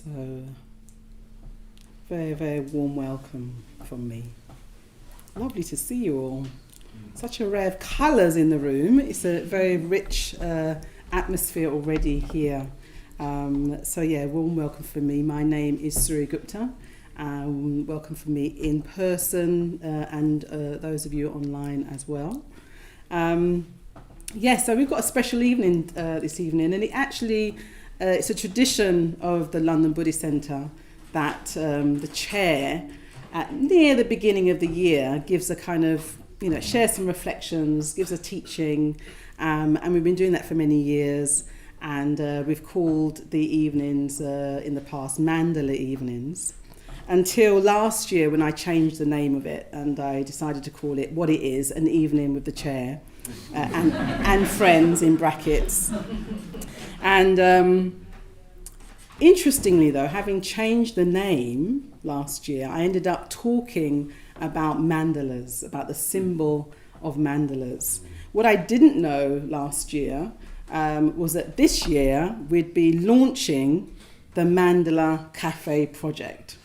So, very, very warm welcome from me. Lovely to see you all. Such a array of colours in the room. It's a very rich atmosphere already here. Warm welcome from me. My name is Suryagupta. Welcome from me in person and those of you online as well. So we've got a special evening this evening, and it's a tradition of the London Buddhist Centre that the chair near the beginning of the year gives a kind of, shares some reflections, gives a teaching, and we've been doing that for many years, and we've called the evenings in the past Mandala evenings, until last year when I changed the name of it and I decided to call it what it is, an evening with the chair and friends in brackets. And interestingly though, having changed the name last year, I ended up talking about mandalas, about the symbol of mandalas. What I didn't know last year was that this year we'd be launching the Mandala Cafe project.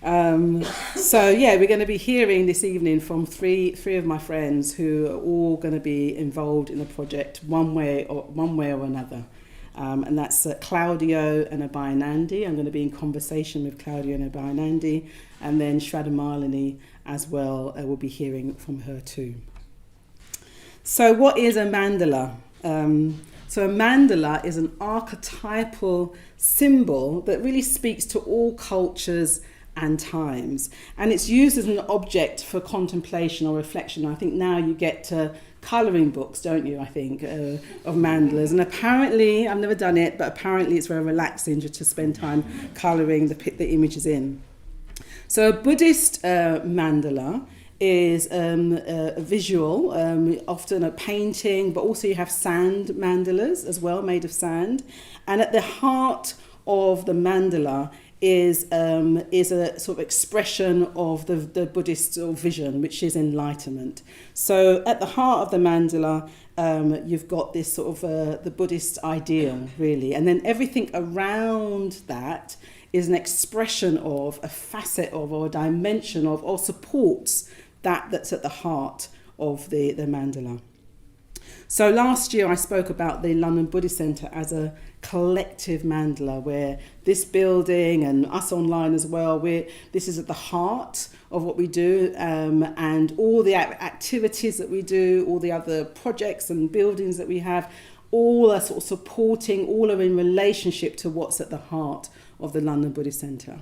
We're going to be hearing this evening from three of my friends who are all going to be involved in the project one way or another. And that's Claudio and Abhayanandi. I'm going to be in conversation with Claudio and Abhayanandi, and then Shraddha Malini as well. We'll be hearing from her too. So what is a mandala? So a mandala is an archetypal symbol that really speaks to all cultures and times. And it's used as an object for contemplation or reflection. I think now you get to colouring books, don't you, I think, of mandalas. And apparently, I've never done it, but apparently it's very relaxing just to spend time colouring the images in. So a Buddhist mandala is a visual, often a painting, but also you have sand mandalas as well, made of sand. And at the heart of the mandala is a sort of expression of the Buddhist sort of vision, which is enlightenment. So at the heart of the mandala, you've got this sort of the Buddhist ideal, really. And then everything around that is an expression of, a facet of, or a dimension of, or supports that's at the heart of the mandala. So last year I spoke about the London Buddhist Centre as a collective mandala, where this building and us online as well, this is at the heart of what we do, and all the activities that we do, all the other projects and buildings that we have, all are sort of supporting, all are in relationship to what's at the heart of the London Buddhist Centre.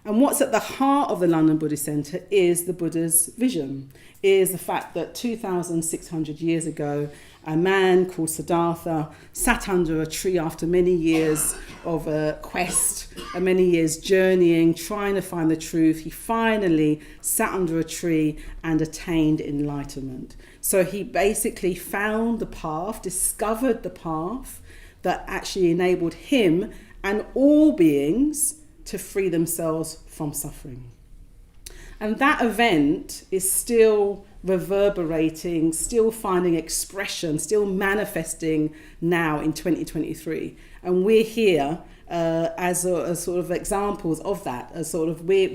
And what's at the heart of the London Buddhist Centre is the Buddha's vision, is the fact that 2,600 years ago, a man called Siddhartha sat under a tree after many years of a quest, and many years journeying, trying to find the truth. He finally sat under a tree and attained enlightenment. So he basically found the path, discovered the path that actually enabled him and all beings to free themselves from suffering. And that event is still reverberating, still finding expression, still manifesting now in 2023. And we're here as sort of examples of that. As sort of we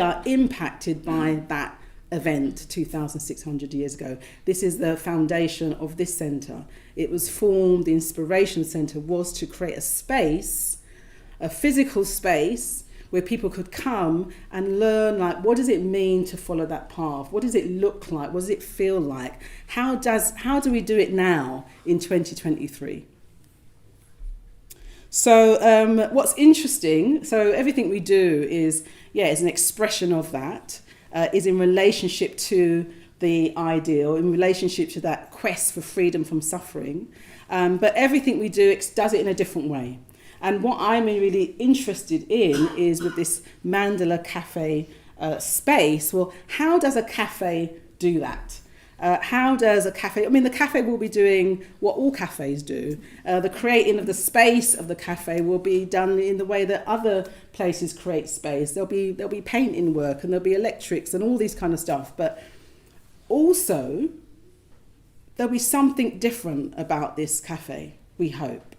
are impacted by that event 2,600 years ago. This is the foundation of this centre. It was formed, the Inspiration Centre was to create a space, a physical space where people could come and learn, like, what does it mean to follow that path? What does it look like? What does it feel like? How do we do it now in 2023? So what's interesting, so everything we do is an expression of that, is in relationship to the ideal, in relationship to that quest for freedom from suffering. But everything we do does it in a different way. And what I'm really interested in is with this Mandala Cafe space, well, how does a cafe do that? How does a cafe, the cafe will be doing what all cafes do. The creating of the space of the cafe will be done in the way that other places create space. There'll be painting work and there'll be electrics and all these kind of stuff. But also, there'll be something different about this cafe, we hope.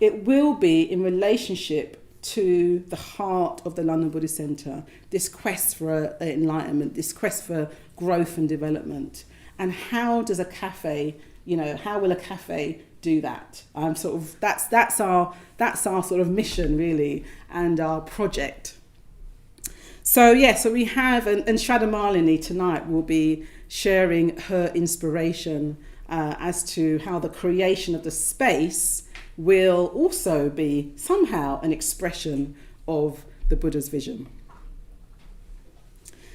it will be in relationship to the heart of the London Buddhist Centre, this quest for enlightenment, this quest for growth and development. And how does a cafe, how will a cafe do that? That's our sort of mission, really, and our project. So we have, and Shraddha Malini tonight will be sharing her inspiration as to how the creation of the space will also be somehow an expression of the Buddha's vision.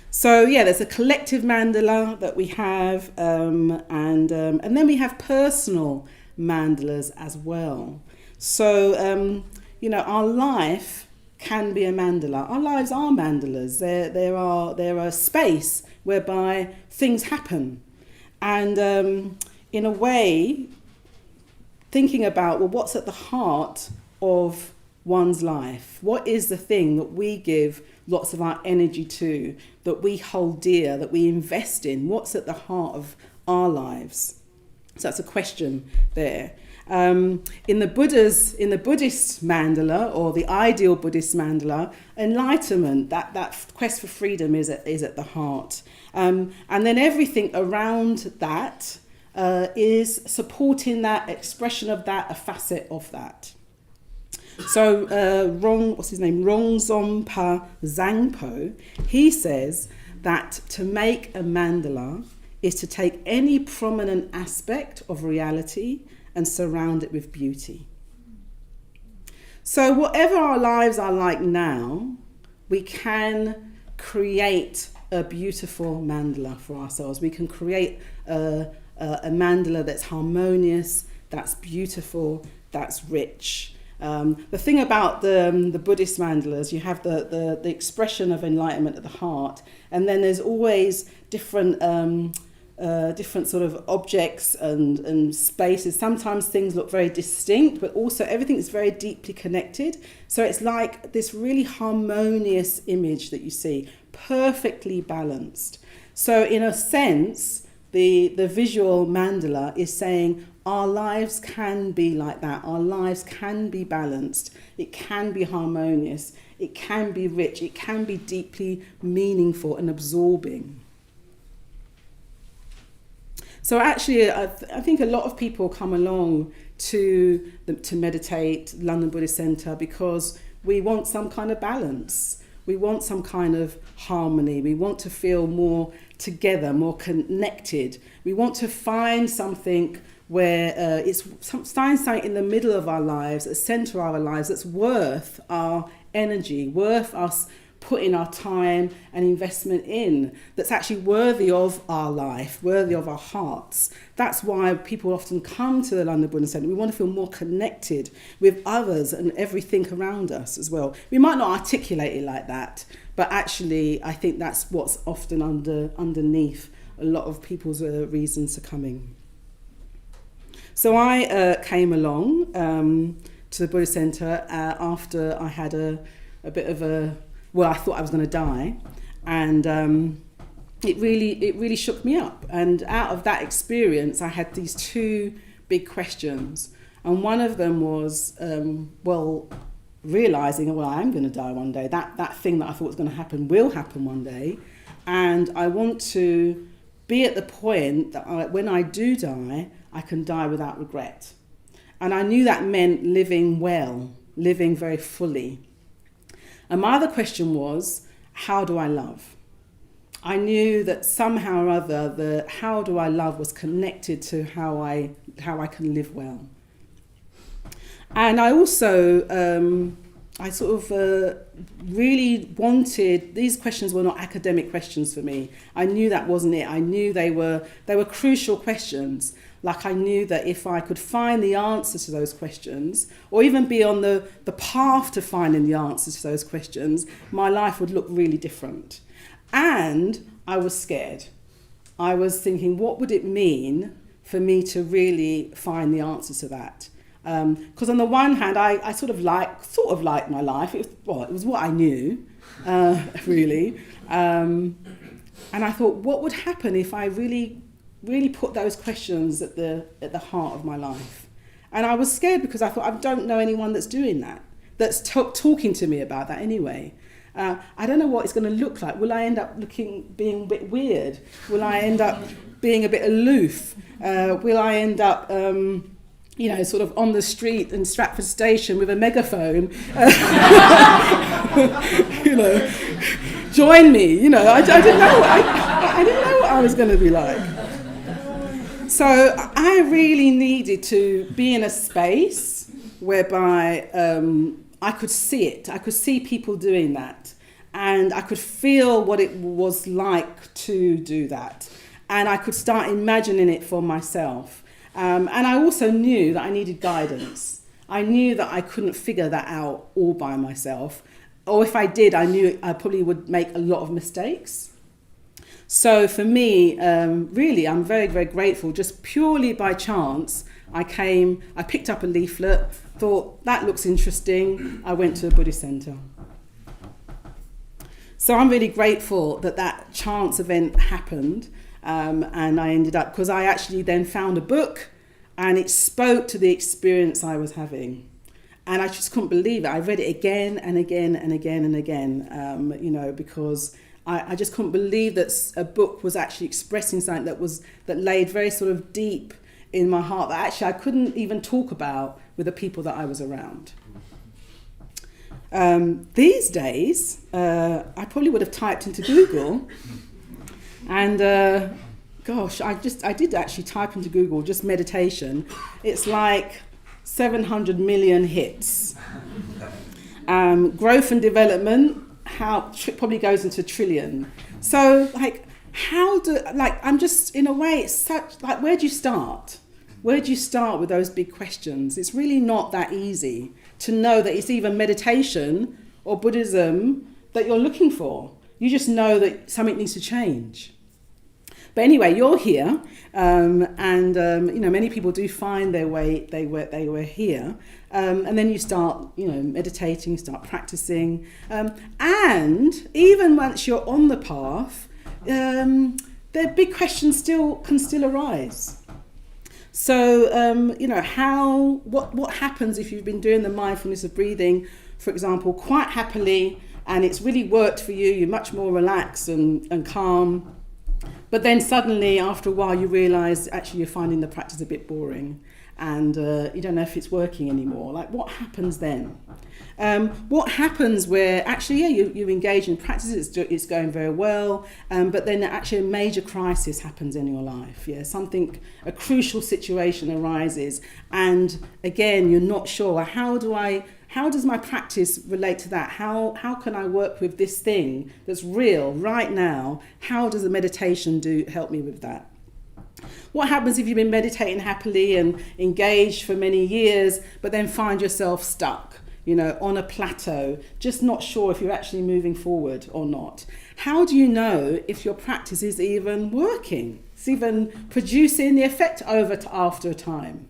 So there's a collective mandala that we have, and then we have personal mandalas as well. So our life can be a mandala. Our lives are mandalas. There are a space whereby things happen, and in a way, thinking about, well, what's at the heart of one's life? What is the thing that we give lots of our energy to, that we hold dear, that we invest in? What's at the heart of our lives? So that's a question there. In the Buddhist mandala, or the ideal Buddhist mandala, enlightenment, that quest for freedom is at the heart. And then everything around that is supporting that, expression of that, a facet of that. So Rongzompa Zangpo, he says that to make a mandala is to take any prominent aspect of reality and surround it with beauty. So whatever our lives are like now, we can create a beautiful mandala for ourselves. We can create a mandala that's harmonious, that's beautiful, that's rich. The thing about the Buddhist mandalas, you have the expression of enlightenment at the heart, and then there's always different sort of objects and spaces. Sometimes things look very distinct, but also everything is very deeply connected. So it's like this really harmonious image that you see, perfectly balanced. So in a sense, the visual mandala is saying our lives can be like that. Our lives can be balanced. It can be harmonious. It can be rich. It can be deeply meaningful and absorbing. So actually, I think a lot of people come along to meditate, London Buddhist Centre, because we want some kind of balance. We want some kind of harmony. We want to feel more together, more connected. We want to find something where find something in the middle of our lives, a centre of our lives that's worth our energy, worth us putting our time and investment in, that's actually worthy of our life, worthy of our hearts. That's why people often come to the London Buddhist Centre. We want to feel more connected with others and everything around us as well. We might not articulate it like that, but actually I think that's what's often underneath a lot of people's reasons for coming. So I came along to the Buddhist Centre after I had a bit of I thought I was going to die, and it really shook me up. And out of that experience, I had these two big questions, and one of them was, realising, I am going to die one day. That thing that I thought was going to happen will happen one day, and I want to be at the point that when I do die, I can die without regret. And I knew that meant living well, living very fully. And my other question was, how do I love? I knew that somehow or other, the how do I love was connected to how I can live well. And I also, really wanted, these questions were not academic questions for me. I knew that wasn't it. I knew they were crucial questions. Like I knew that if I could find the answers to those questions, or even be on the path to finding the answers to those questions, my life would look really different. And I was scared. I was thinking, what would it mean for me to really find the answers to that? Because on the one hand, I sort of liked my life. It was what I knew, really. And I thought, what would happen if I really put those questions at the heart of my life? And I was scared because I thought, I don't know anyone that's doing that, that's talking to me about that anyway. I don't know what it's going to look like. Will I end up being a bit weird? Will I end up being a bit aloof? Will I end up, sort of on the street in Stratford Station with a megaphone? Join me. I didn't know. I didn't know what I was going to be like. So I really needed to be in a space whereby I could see it. I could see people doing that. And I could feel what it was like to do that. And I could start imagining it for myself. And I also knew that I needed guidance. I knew that I couldn't figure that out all by myself. Or if I did, I knew I probably would make a lot of mistakes. So for me, really, I'm very, very grateful. Just purely by chance, I picked up a leaflet, thought that looks interesting. I went to a Buddhist centre. So I'm really grateful that chance event happened. And I ended up, because I actually then found a book and it spoke to the experience I was having. And I just couldn't believe it. I read it again and again and again and again, because I just couldn't believe that a book was actually expressing something that laid very sort of deep in my heart that actually I couldn't even talk about with the people that I was around. These days, I probably would have typed into Google, and I did actually type into Google just meditation. It's like 700 million hits. Growth and development, probably goes into a trillion. So I'm just, in a way, it's such, where do you start? Where do you start with those big questions? It's really not that easy to know that it's either meditation or Buddhism that you're looking for. You just know that something needs to change. But anyway, you're here, many people do find their way. They were here, and then you start, meditating, start practicing, and even once you're on the path, the big questions can still arise. So, what happens if you've been doing the mindfulness of breathing, for example, quite happily, and it's really worked for you, you're much more relaxed and calm, but then suddenly, after a while, you realise actually you're finding the practice a bit boring, and you don't know if it's working anymore. What happens then? What happens where actually, you engage in practice, it's going very well, but then actually a major crisis happens in your life. A crucial situation arises, and again, you're not sure, how does my practice relate to that? How can I work with this thing that's real right now? How does the meditation help me with that? What happens if you've been meditating happily and engaged for many years, but then find yourself stuck, on a plateau, just not sure if you're actually moving forward or not? How do you know if your practice is even working? It's even producing the effect after a time?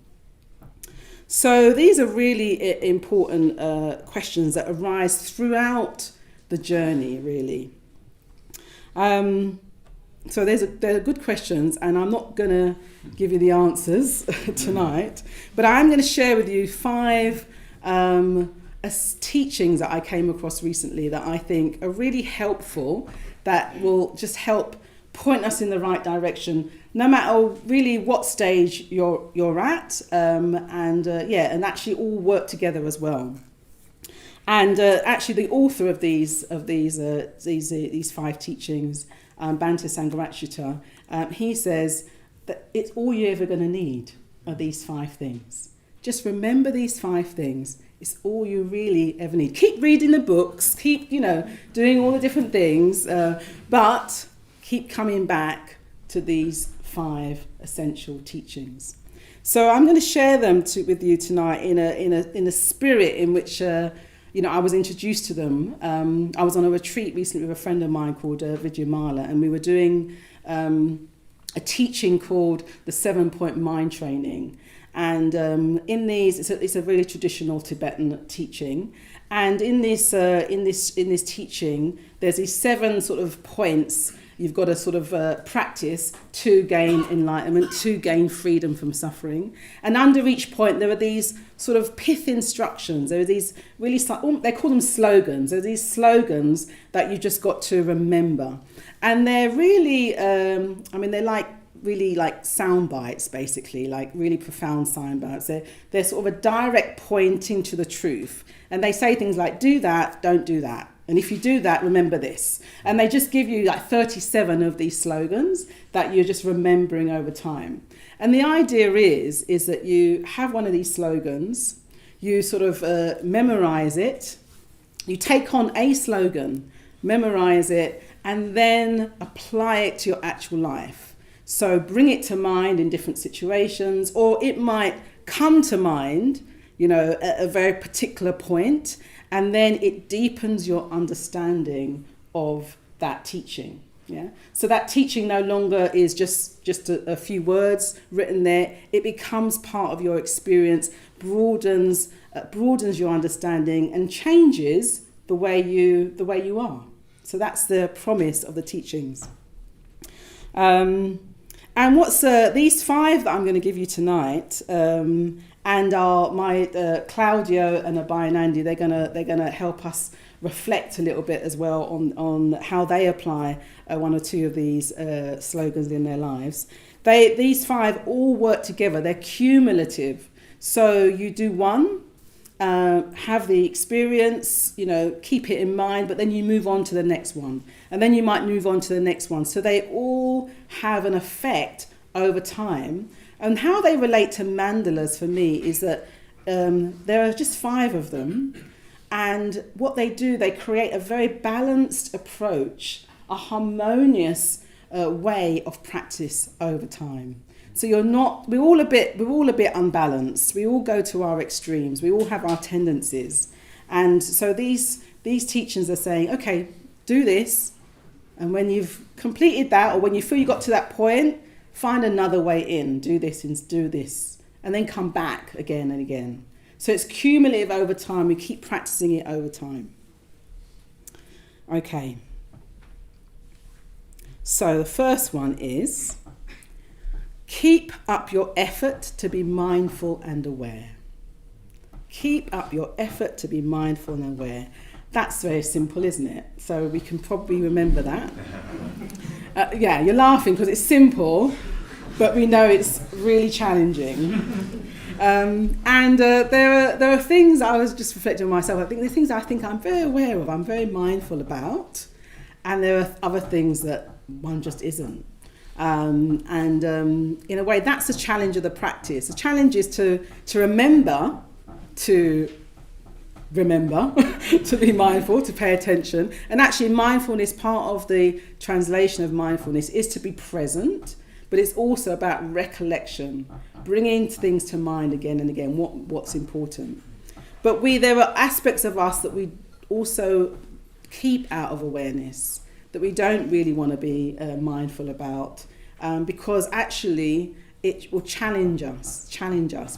So these are really important questions that arise throughout the journey, really. So they're good questions, and I'm not going to give you the answers tonight, but I'm going to share with you 5 teachings that I came across recently that I think are really helpful, that will just help point us in the right direction, no matter really what stage you're at, and actually all work together as well. And actually, the author of these 5 teachings, Bhante Sangharakshita, he says that it's all you're ever going to need are these 5 things. Just remember these 5 things. It's all you really ever need. Keep reading the books, keep doing all the different things, but keep coming back to these 5 essential teachings. So I'm going to share them with you tonight in a spirit in which I was introduced to them. I was on a retreat recently with a friend of mine called Vidyamala, and we were doing a teaching called the 7-point mind training. And in these, it's a really traditional Tibetan teaching. And in this teaching, there's these 7 sort of points, You've got to sort of practice to gain enlightenment, to gain freedom from suffering. And under each point, there are these sort of pith instructions. There are these really, they call them slogans. There are these slogans that you just got to remember. And they're really, they're like really like sound bites, basically, like really profound sound bites. They're sort of a direct pointing to the truth. And they say things like, do that, don't do that. And if you do that, remember this. And they just give you like 37 of these slogans that you're just remembering over time. And the idea is that you have one of these slogans, you sort of memorize it, you take on a slogan, memorize it, and then apply it to your actual life. So bring it to mind in different situations, or it might come to mind, at a very particular point, and then it deepens your understanding of that teaching. Yeah. So that teaching no longer is just a few words written there. It becomes part of your experience, broadens your understanding, and changes the way you are. So that's the promise of the teachings. And what's these 5 that I'm going to give you tonight? And my Claudio and Abai and Andy, they're gonna help us reflect a little bit as well on how they apply one or two of these slogans in their lives. These 5 all work together. They're cumulative. So you do one, have the experience, keep it in mind, but then you move on to the next one, and then you might move on to the next one. So they all have an effect over time. And how they relate to mandalas for me is that there are just 5 of them. And what they do, they create a very balanced approach, a harmonious way of practice over time. So we're all a bit unbalanced. We all go to our extremes. We all have our tendencies. And so these teachings are saying, okay, do this. And when you've completed that, or when you feel you got to that point, find another way in, do this and do this, and then come back again and again. So it's cumulative over time. We keep practicing it over time. Okay. So the first one is, keep up your effort to be mindful and aware. Keep up your effort to be mindful and aware. That's very simple, isn't it? So we can probably remember that. Yeah, you're laughing because it's simple, but we know it's really challenging. There are things I was just reflecting on myself. I think there's things I think I'm very aware of, I'm very mindful about, and there are other things that one just isn't. In a way, that's the challenge of the practice. The challenge is to remember to be mindful, to pay attention. And actually mindfulness, part of the translation of mindfulness is to be present, but it's also about recollection, bringing things to mind again and again, what's important. But there are aspects of us that we also keep out of awareness, that we don't really want to be mindful about, because actually it will challenge us.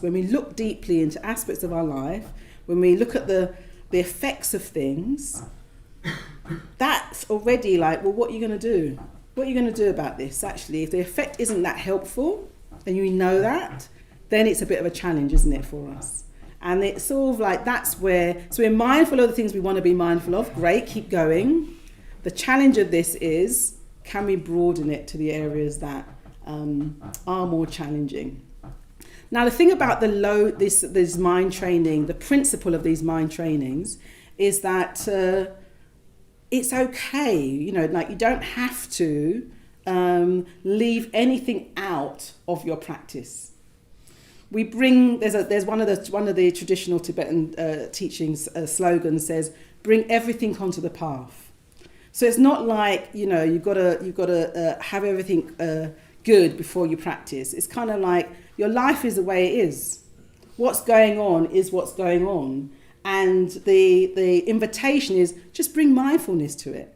When we look deeply into aspects of our life, when we look at the effects of things, that's already like, well, what are you going to do? What are you going to do about this? Actually, if the effect isn't that helpful, and you know that, then it's a bit of a challenge, isn't it, for us? And it's sort of like, that's where, so we're mindful of the things we want to be mindful of. Great, keep going. The challenge of this is, can we broaden it to the areas that are more challenging? Now, the thing about this mind training, the principle of these mind trainings, is that it's okay. Like, you don't have to leave anything out of your practice. We bring there's one of the traditional Tibetan teachings slogans says, bring everything onto the path. So it's not like you've got to have everything good before you practice. It's kind of like your life is the way it is. What's going on is what's going on. And the invitation is just bring mindfulness to it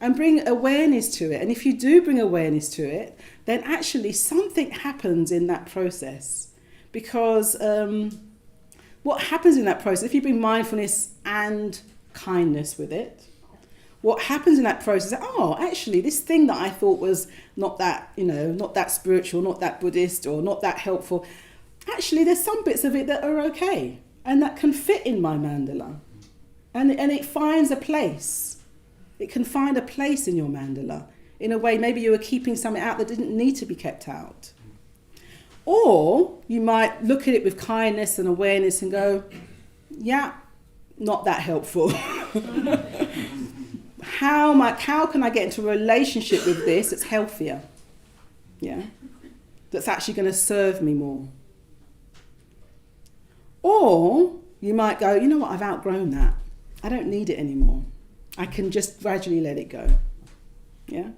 and bring awareness to it. And if you do bring awareness to it, then actually something happens in that process. Because what happens in that process, if you bring mindfulness and kindness with it, what happens in that process is, actually, this thing that I thought was not that, not that spiritual, not that Buddhist, or not that helpful, actually there's some bits of it that are okay and that can fit in my mandala. And it finds a place. It can find a place in your mandala. In a way, maybe you were keeping something out that didn't need to be kept out. Or you might look at it with kindness and awareness and go, yeah, not that helpful. How can I get into a relationship with this that's healthier? Yeah, that's actually going to serve me more. Or you might go, you know what, I've outgrown that. I don't need it anymore. I can just gradually let it go. Yeah.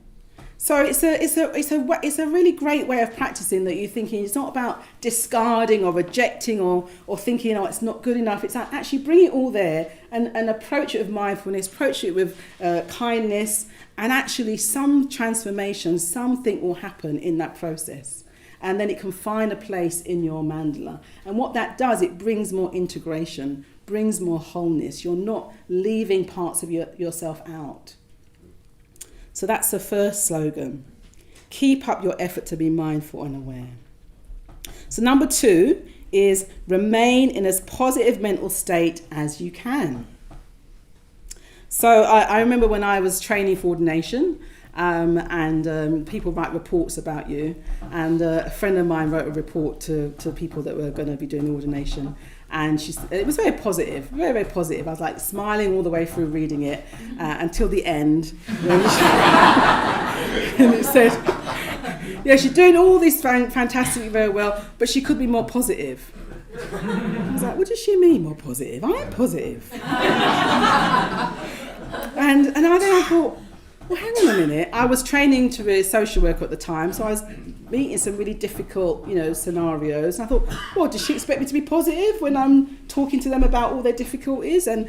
So it's a really great way of practicing, that you're thinking it's not about discarding or rejecting or thinking, it's not good enough. It's actually bring it all there and approach it with mindfulness, approach it with kindness, and actually some transformation, something will happen in that process. And then it can find a place in your mandala. And what that does, it brings more integration, brings more wholeness. You're not leaving parts of yourself out. So that's the first slogan. Keep up your effort to be mindful and aware. So number 2 is remain in as positive mental state as you can. So I remember when I was training for ordination, and people write reports about you, and a friend of mine wrote a report to people that were going to be doing the ordination, and it was very positive, very, very positive. I was like smiling all the way through reading it until the end. And it said, yeah, she's doing all this fantastically very well, but she could be more positive. I was like, what does she mean more positive? I am positive. And then I thought, well, hang on a minute. I was training to be a social worker at the time, so I was meeting some really difficult, scenarios. And I thought, well, does she expect me to be positive when I'm talking to them about all their difficulties? And,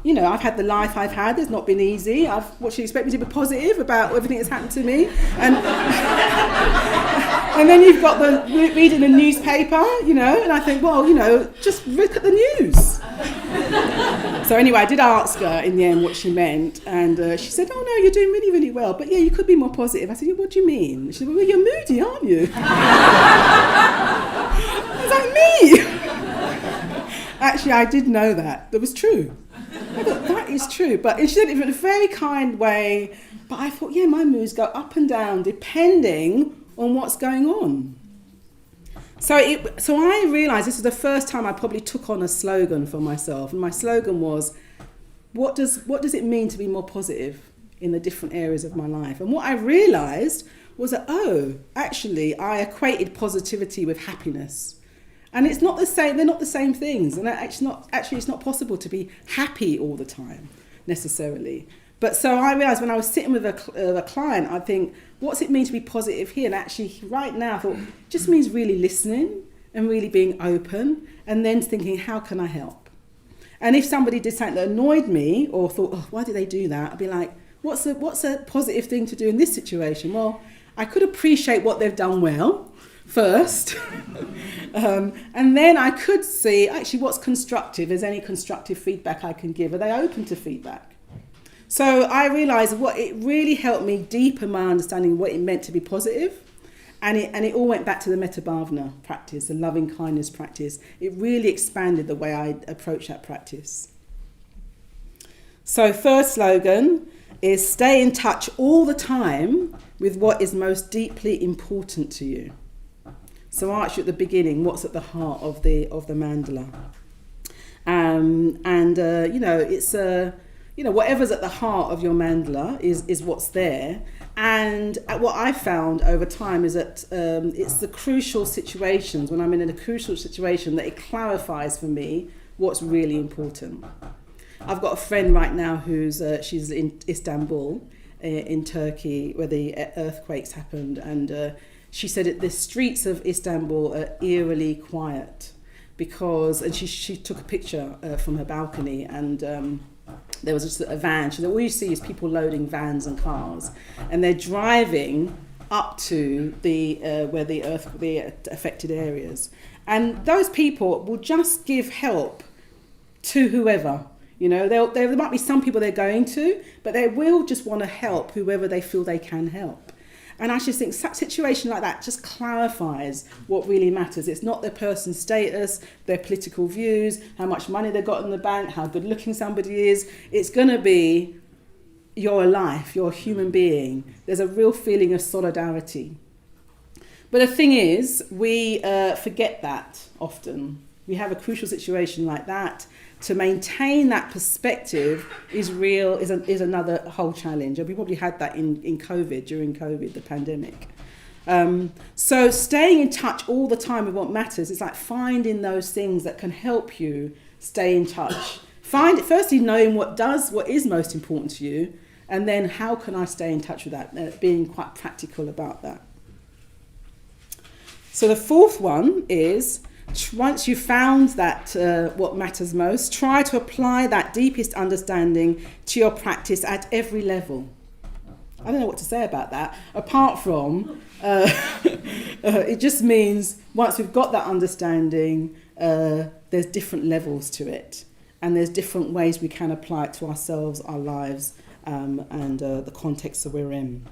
I've had the life I've had. It's not been easy. What, she expect me to be positive about everything that's happened to me? And and then you've got reading the newspaper, and I think, well, just look at the news. So anyway, I did ask her in the end what she meant, and she said, oh no, you're doing really, really well, but yeah, you could be more positive. I said, yeah, what do you mean? She said, well, you're moody, aren't you? I was like, me? Actually, I did know that. That was true. I thought, that is true. But she said it in a very kind way, but I thought, yeah, my moods go up and down depending on what's going on. So I realised this was the first time I probably took on a slogan for myself, and my slogan was, what does it mean to be more positive in the different areas of my life? And what I realised was that, actually I equated positivity with happiness. And it's not the same, they're not the same things. And actually it's not possible to be happy all the time, necessarily. But so I realised when I was sitting with a client, I think, what's it mean to be positive here? And actually right now I thought, it just means really listening and really being open, and then thinking, how can I help? And if somebody did something that annoyed me or thought, why did they do that? I'd be like, what's a positive thing to do in this situation? Well, I could appreciate what they've done well first. And then I could see actually what's constructive. Is any constructive feedback I can give? Are they open to feedback? So I realised what it really helped me deepen my understanding of what it meant to be positive. And it all went back to the Metta Bhavana practice, the loving kindness practice. It really expanded the way I approach that practice. So first slogan is stay in touch all the time with what is most deeply important to you. So I asked you at the beginning, what's at the heart of the mandala? It's whatever's at the heart of your mandala is what's there. And what I found over time is that it's the crucial situations, when I'm in a crucial situation, that it clarifies for me what's really important. I've got a friend right now she's in Istanbul, in Turkey, where the earthquakes happened, and she said that the streets of Istanbul are eerily quiet and she took a picture from her balcony, and there was just a van. She said, all you see is people loading vans and cars, and they're driving up to the affected areas, and those people will just give help to whoever. You know, there might be some people they're going to, but they will just want to help whoever they feel they can help. And I just think such situation like that just clarifies what really matters. It's not their person's status, their political views, how much money they've got in the bank, how good looking somebody is. It's going to be you're alive, you're a human being. There's a real feeling of solidarity. But the thing is, we forget that often. We have a crucial situation like that. To maintain that perspective is another whole challenge. And we probably had that during COVID, the pandemic. So staying in touch all the time with what matters is like finding those things that can help you stay in touch. Firstly, knowing what is most important to you, and then how can I stay in touch with that, being quite practical about that. So the fourth one is, once you've found that what matters most, try to apply that deepest understanding to your practice at every level. I don't know what to say about that, apart from it just means once we've got that understanding, there's different levels to it, and there's different ways we can apply it to ourselves, our lives, and the context that we're in.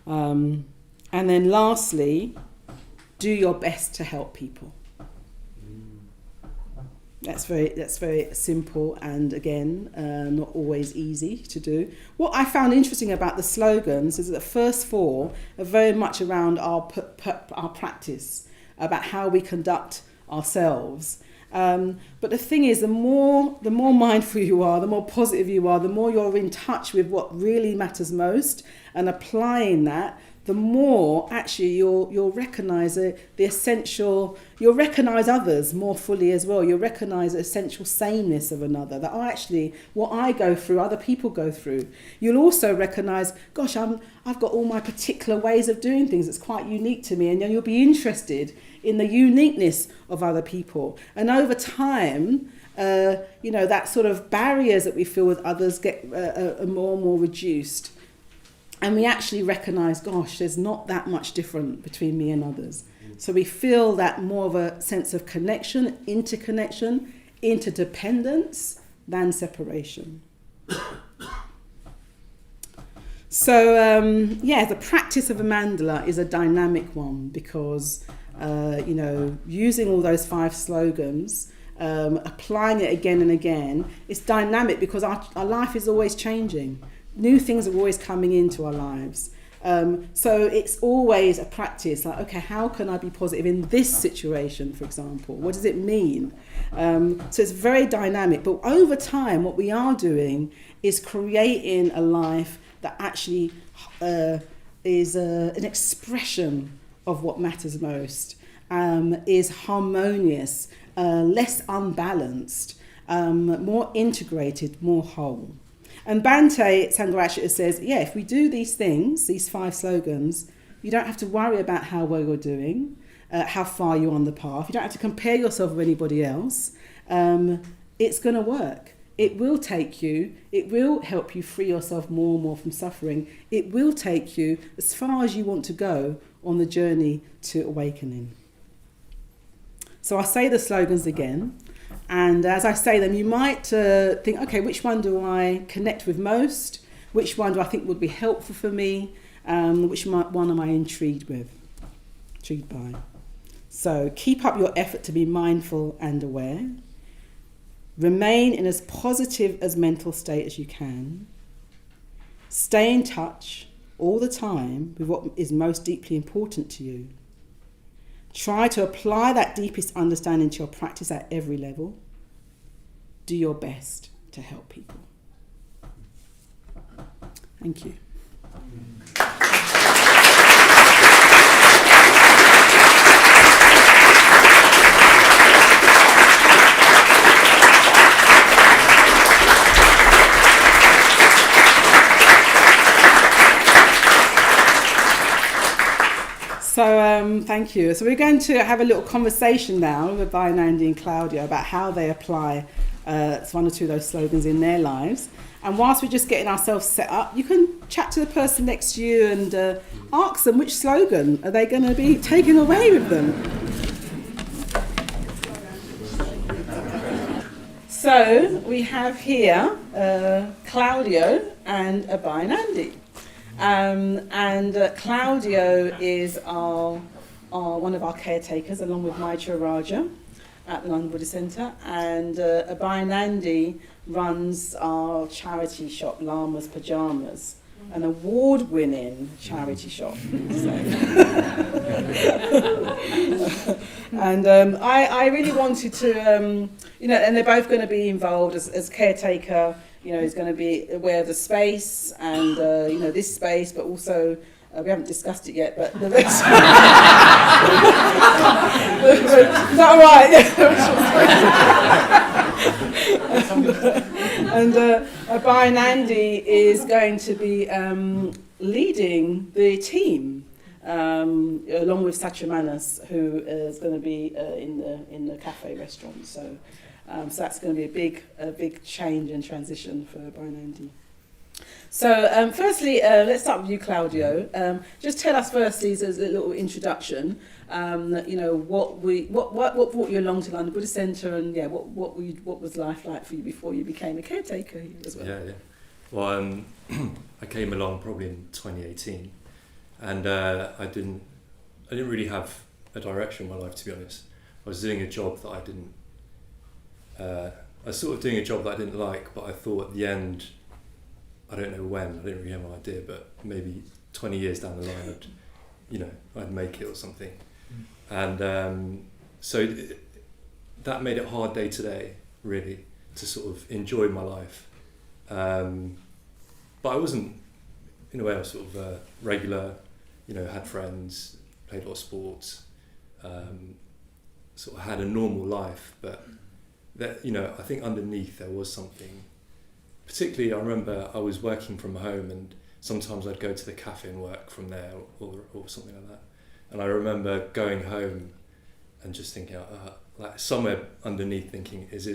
And then lastly, do your best to help people. That's very simple, and again, not always easy to do. What I found interesting about the slogans is that the first four are very much around our practice, about how we conduct ourselves. But the thing is, the more mindful you are, the more positive you are, the more you're in touch with what really matters most and applying that, the more actually you'll recognise the essential, you'll recognise others more fully as well. You'll recognise the essential sameness of another, that actually what I go through, other people go through. You'll also recognise, gosh, I've got all my particular ways of doing things that's quite unique to me, and then you'll be interested in the uniqueness of other people. And over time, that sort of barriers that we feel with others get more and more reduced. And we actually recognise, gosh, there's not that much different between me and others. So we feel that more of a sense of connection, interconnection, interdependence than separation. So, the practice of a mandala is a dynamic one because, using all those 5 slogans, applying it again and again, it's dynamic because our life is always changing. New things are always coming into our lives. So it's always a practice, like, okay, how can I be positive in this situation, for example? What does it mean? So it's very dynamic. But over time, what we are doing is creating a life that actually is an expression of what matters most, is harmonious, less unbalanced, more integrated, more whole. And Bhante Sangharashita says, if we do these things, these 5 slogans, you don't have to worry about how well you're doing, how far you're on the path. You don't have to compare yourself with anybody else. It's going to work. It will help you free yourself more and more from suffering. It will take you as far as you want to go on the journey to awakening. So I'll say the slogans again. And as I say them, you might think, okay, which one do I connect with most? Which one do I think would be helpful for me? Which one am I intrigued by? So keep up your effort to be mindful and aware. Remain in as positive as mental state as you can. Stay in touch all the time with what is most deeply important to you. Try to apply that deepest understanding to your practice at every level. Do your best to help people. Thank you. So thank you. So we're going to have a little conversation now with Nandi and Claudia about how they apply one or two of those slogans in their lives. And whilst we're just getting ourselves set up, you can chat to the person next to you and ask them which slogan are they going to be taking away with them. So we have here Claudio and Abai and Andy. Claudio is one of our caretakers, along with Maitra Raja at the London Buddhist Centre, and Abai and Andy runs our charity shop, Lama's Pyjamas, an award-winning charity shop. And I really wanted to, and they're both going to be involved as caretaker. He's going to be aware of the space and, this space, but also, we haven't discussed it yet, but the rest. Is that all right? And Abai and Andy is going to be leading the team, along with Satramanas, who is going to be in the cafe restaurant. So that's going to be a big change and transition for Abai and Andy. So firstly, let's start with you, Claudio. Just tell us firstly, as a little introduction, what brought you along to London Buddhist Centre, and what was life like for you before you became a caretaker here as well? Yeah. Well, I came along probably in 2018, and I didn't really have a direction in my life, to be honest. I was doing a job that I didn't. I was sort of doing a job that I didn't like, but I thought at the end, I don't know when, I didn't really have an idea, but maybe 20 years down the line, I'd make it or something. And so that made it hard day to day, really, to sort of enjoy my life. But I wasn't, in a way, I was sort of regular, had friends, played a lot of sports, sort of had a normal life, but that, I think underneath there was something. Particularly, I remember I was working from home, and sometimes I'd go to the cafe and work from there or something like that. And I remember going home and just thinking, like somewhere underneath thinking, is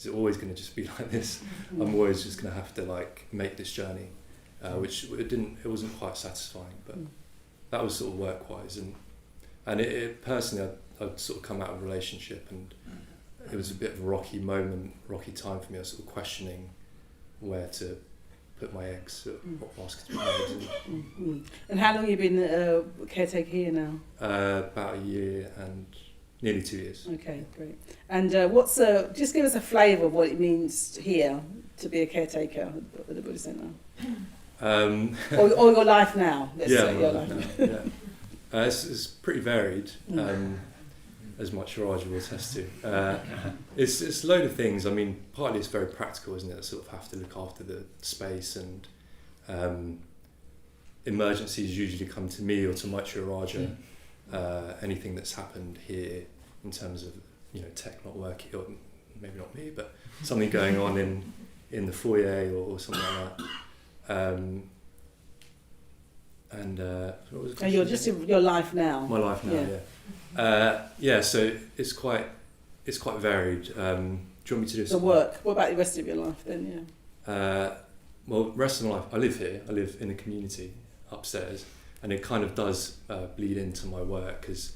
it always going to just be like this? I'm always just going to have to like make this journey, which it wasn't quite satisfying, but that was sort of work-wise. And it personally, I'd sort of come out of a relationship, and it was a bit of a rocky time for me. I was sort of questioning where to put my eggs, what basket to put my eggs in. And how long have you been a caretaker here now? About a year and nearly 2 years. Okay, great. And just give us a flavour of what it means here to be a caretaker at the Buddhist Centre. Or your life now, let's say your life now. Yeah. It's pretty varied. As much Raj will attest to. It's a load of things. I mean, partly it's very practical, isn't it? Sort of have to look after the space, and emergencies usually come to me or to Maitra Raja. Anything that's happened here in terms of tech not working, or maybe not me, but something going on in the foyer or something like that. And what was the question? And you're just in your life now. My life now, yeah. So it's quite varied. Do you want me to do the work? What about the rest of your life then? Well, rest of my life, I live here. I live in a community upstairs, and it kind of does bleed into my work, because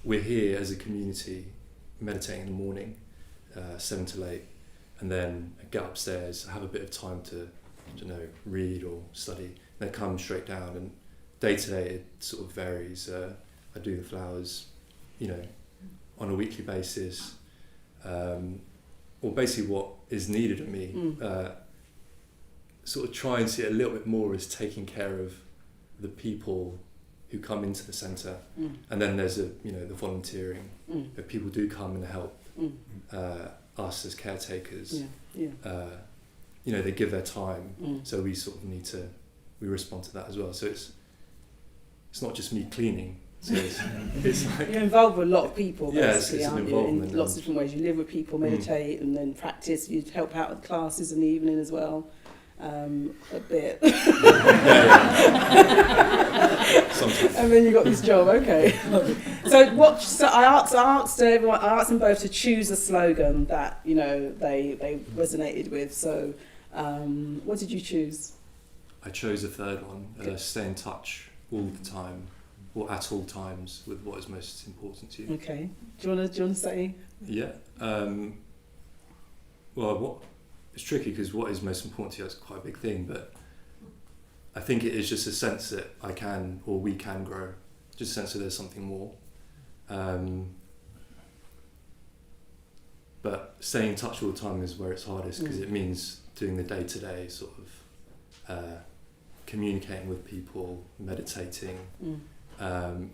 we're here as a community meditating in the morning, 7 till 8, and then I get upstairs, have a bit of time to read or study, then come straight down. And day to day it sort of varies. I do the flowers, on a weekly basis, or basically what is needed of me. Sort of try and see it a little bit more as taking care of the people who come into the centre, and then there's the volunteering. If people do come and help us as caretakers, they give their time, so we sort of we respond to that as well. So it's not just me cleaning. So it's like you're involved with a lot of people, basically, it's aren't you? In lots of different ways. You live with people, meditate, and then practice. You help out with classes in the evening as well, a bit. Sometimes. And then you got this job. Okay. So I asked everyone. I asked them both to choose a slogan that they resonated with. So, what did you choose? I chose a third one. Stay in touch all the time, or at all times, with what is most important to you. Okay. Do you want to say? Yeah. it's tricky because what is most important to you is quite a big thing, but I think it is just a sense that I can, or we can grow, just a sense that there's something more. But staying in touch all the time is where it's hardest, because it means doing the day-to-day sort of communicating with people, meditating,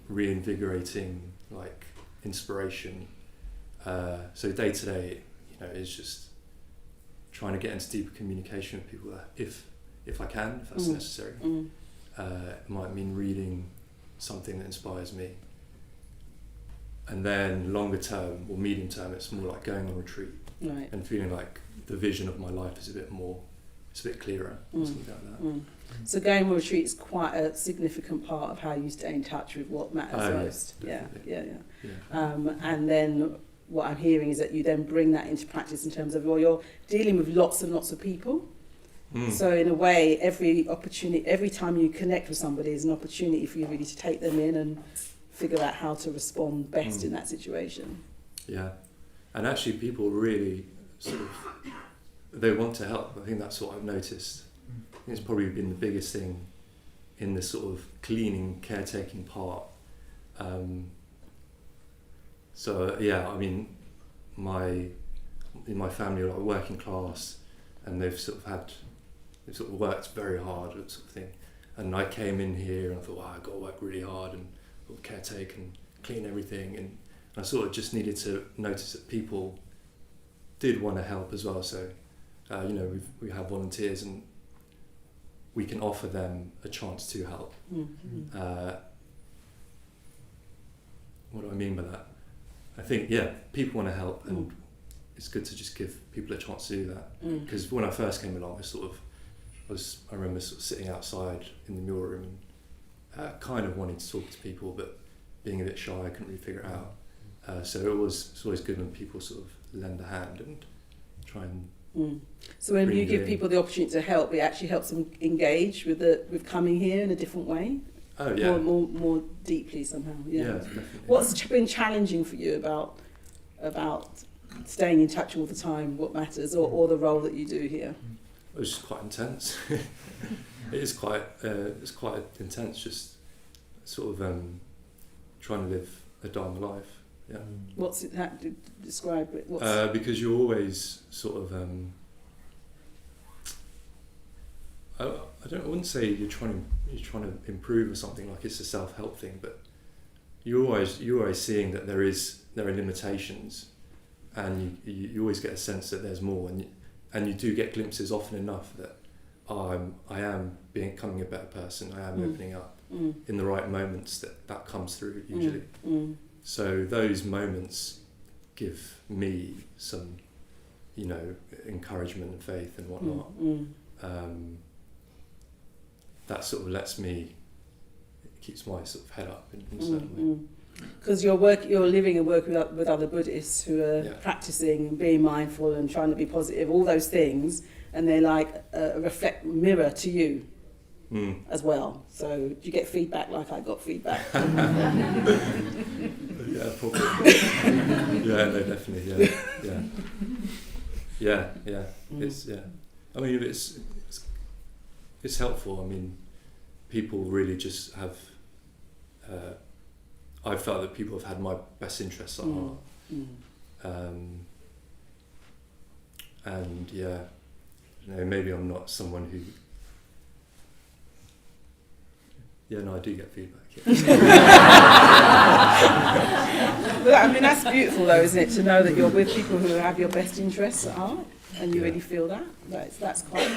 reinvigorating like inspiration. So day-to-day, is just trying to get into deeper communication with people if I can, if that's necessary. It might mean reading something that inspires me. And then longer term or medium term, it's more like going on retreat and feeling like the vision of my life is it's a bit clearer, or something like that. So going on retreat is quite a significant part of how you stay in touch with what matters most. Yeah. And then what I'm hearing is that you then bring that into practice in terms of, you're dealing with lots and lots of people. So in a way, every time you connect with somebody is an opportunity for you really to take them in and figure out how to respond best in that situation. Yeah, and actually people really they want to help. I think that's what I've noticed. I think it's probably been the biggest thing in this sort of cleaning, caretaking part. In my family are like working class, and they've sort of worked very hard, sort of thing. And I came in here and I thought, wow, I've got to work really hard and caretake and clean everything, and I sort of just needed to notice that people did want to help as well. So we have volunteers and we can offer them a chance to help. What do I mean by that? I think people want to help, and it's good to just give people a chance to do that. Because when I first came along, I remember sort of sitting outside in the mural room and kind of wanting to talk to people, but being a bit shy, I couldn't really figure it out. So it's always good when people sort of lend a hand and try and. So when you give people the opportunity to help, it actually helps them engage with coming here in a different way. Oh yeah. More deeply somehow. Yeah. Definitely. What's been challenging for you about staying in touch all the time? What matters, or the role that you do here? It was just quite intense. It's quite intense. Just sort of trying to live a Dharma life. Yeah. What's it? How to describe it? Because you're always sort of. I wouldn't say you're trying to improve or something, like it's a self-help thing, but you're always seeing that there are limitations, and you always get a sense that there's more, and you do get glimpses often enough that I am becoming a better person. I am opening up in the right moments that comes through usually. So those moments give me some, encouragement and faith and whatnot. That sort of keeps my sort of head up in a certain way. Because you're living and working with other Buddhists who are practicing and being mindful and trying to be positive, all those things, and they're like a mirror to you as well. So do you get feedback like I got feedback? Yeah, probably. Yeah, no, definitely. Yeah. It's I mean, it's helpful. I mean, people really just have. I've felt that people have had my best interests at heart. And maybe I'm not someone who. Yeah, no, I do get feedback. But, I mean, that's beautiful, though, isn't it? To know that you're with people who have your best interests at heart, and you really feel that. That's quite.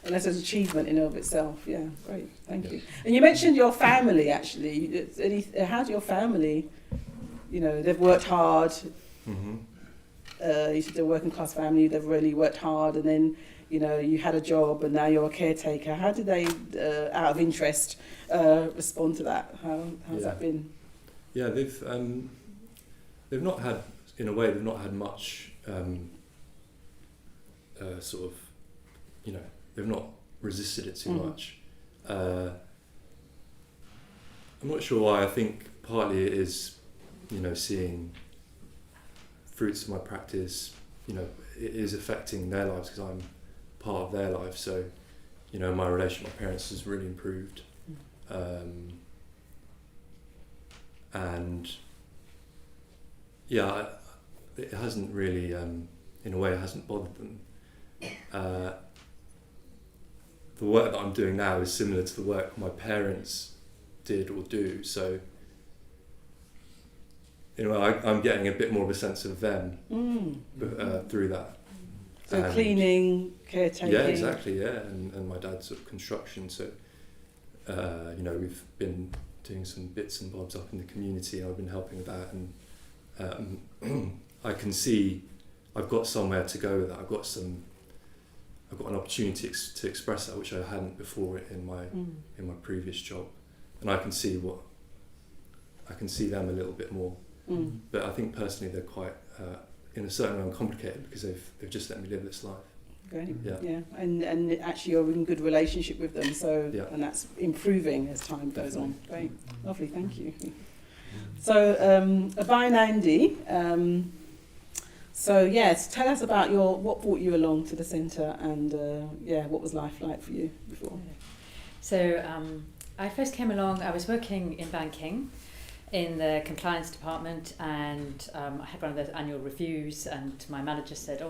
And that's an achievement in and of itself. Yeah, great. Thank you. And you mentioned your family, actually. How do your family, they've worked hard. You said they're a working class family, they've really worked hard, and then, you had a job and now you're a caretaker. How did they, out of interest, respond to that? How's that been? Yeah, they've not had, in a way, they've not had much sort of, they've not resisted it too much. I'm not sure why. I think partly it is, seeing fruits of my practice, you know, it is affecting their lives because I'm part of their life. So, you know, my relation with my parents has really improved. And yeah, it hasn't really, in a way, it hasn't bothered them. The work that I'm doing now is similar to the work my parents did or do. So, in a way, I'm getting a bit more of a sense of them through that. So cleaning, caretaking. Yeah, exactly. Yeah, and my dad's sort of construction. So, you know, we've been doing some bits and bobs up in the community. I've been helping with that, and I can see I've got somewhere to go with that. I've got an opportunity to express that, which I hadn't before in my previous job, and I can see them a little bit more. But I think personally they're quite, in a certain way, uncomplicated because they've just let me live this life. Great. Yeah. And actually you're in good relationship with them, so and that's improving as time goes on. Great, lovely, thank you. So Abhay Nandi, so yes, tell us about what brought you along to the centre, and what was life like for you before? So I first came along, I was working in banking in the compliance department, and I had one of those annual reviews, and my manager said,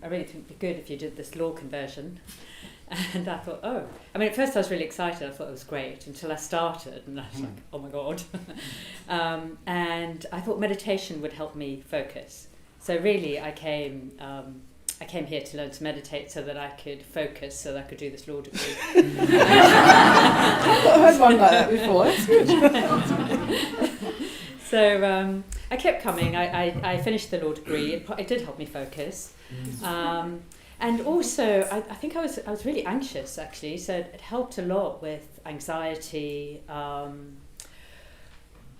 I really think it'd be good if you did this law conversion. And I thought, at first I was really excited, I thought it was great, until I started, and I was like, oh my God. And I thought meditation would help me focus. So really I came here to learn to meditate so that I could focus, so that I could do this law degree. I've not heard one like that before, that's good. So I kept coming. I finished the law degree. It did help me focus. And also, I think I was really anxious, actually, so it helped a lot with anxiety. I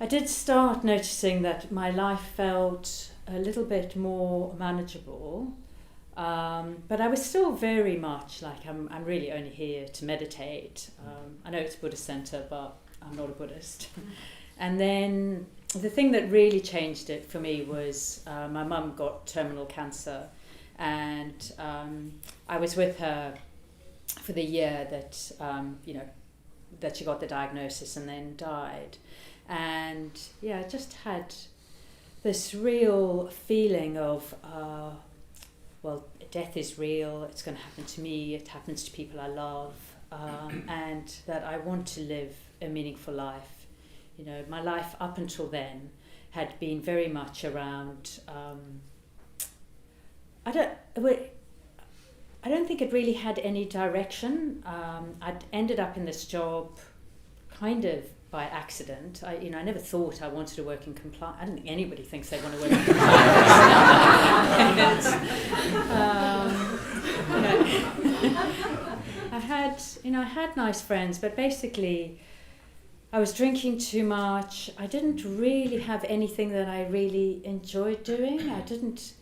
did start noticing that my life felt a little bit more manageable, but I was still very much like, I'm really only here to meditate. I know it's a Buddhist centre, but I'm not a Buddhist. And then the thing that really changed it for me was my mum got terminal cancer, and I was with her for the year that that she got the diagnosis and then died. And I just had this real feeling of death is real, it's going to happen to me, it happens to people I love, and that I want to live a meaningful life. You know, my life up until then had been very much around, I don't think it really had any direction. I'd ended up in this job kind of by accident. I never thought I wanted to work in compliance. I don't think anybody thinks they want to work in compliance. I had nice friends, but basically I was drinking too much. I didn't really have anything that I really enjoyed doing. I didn't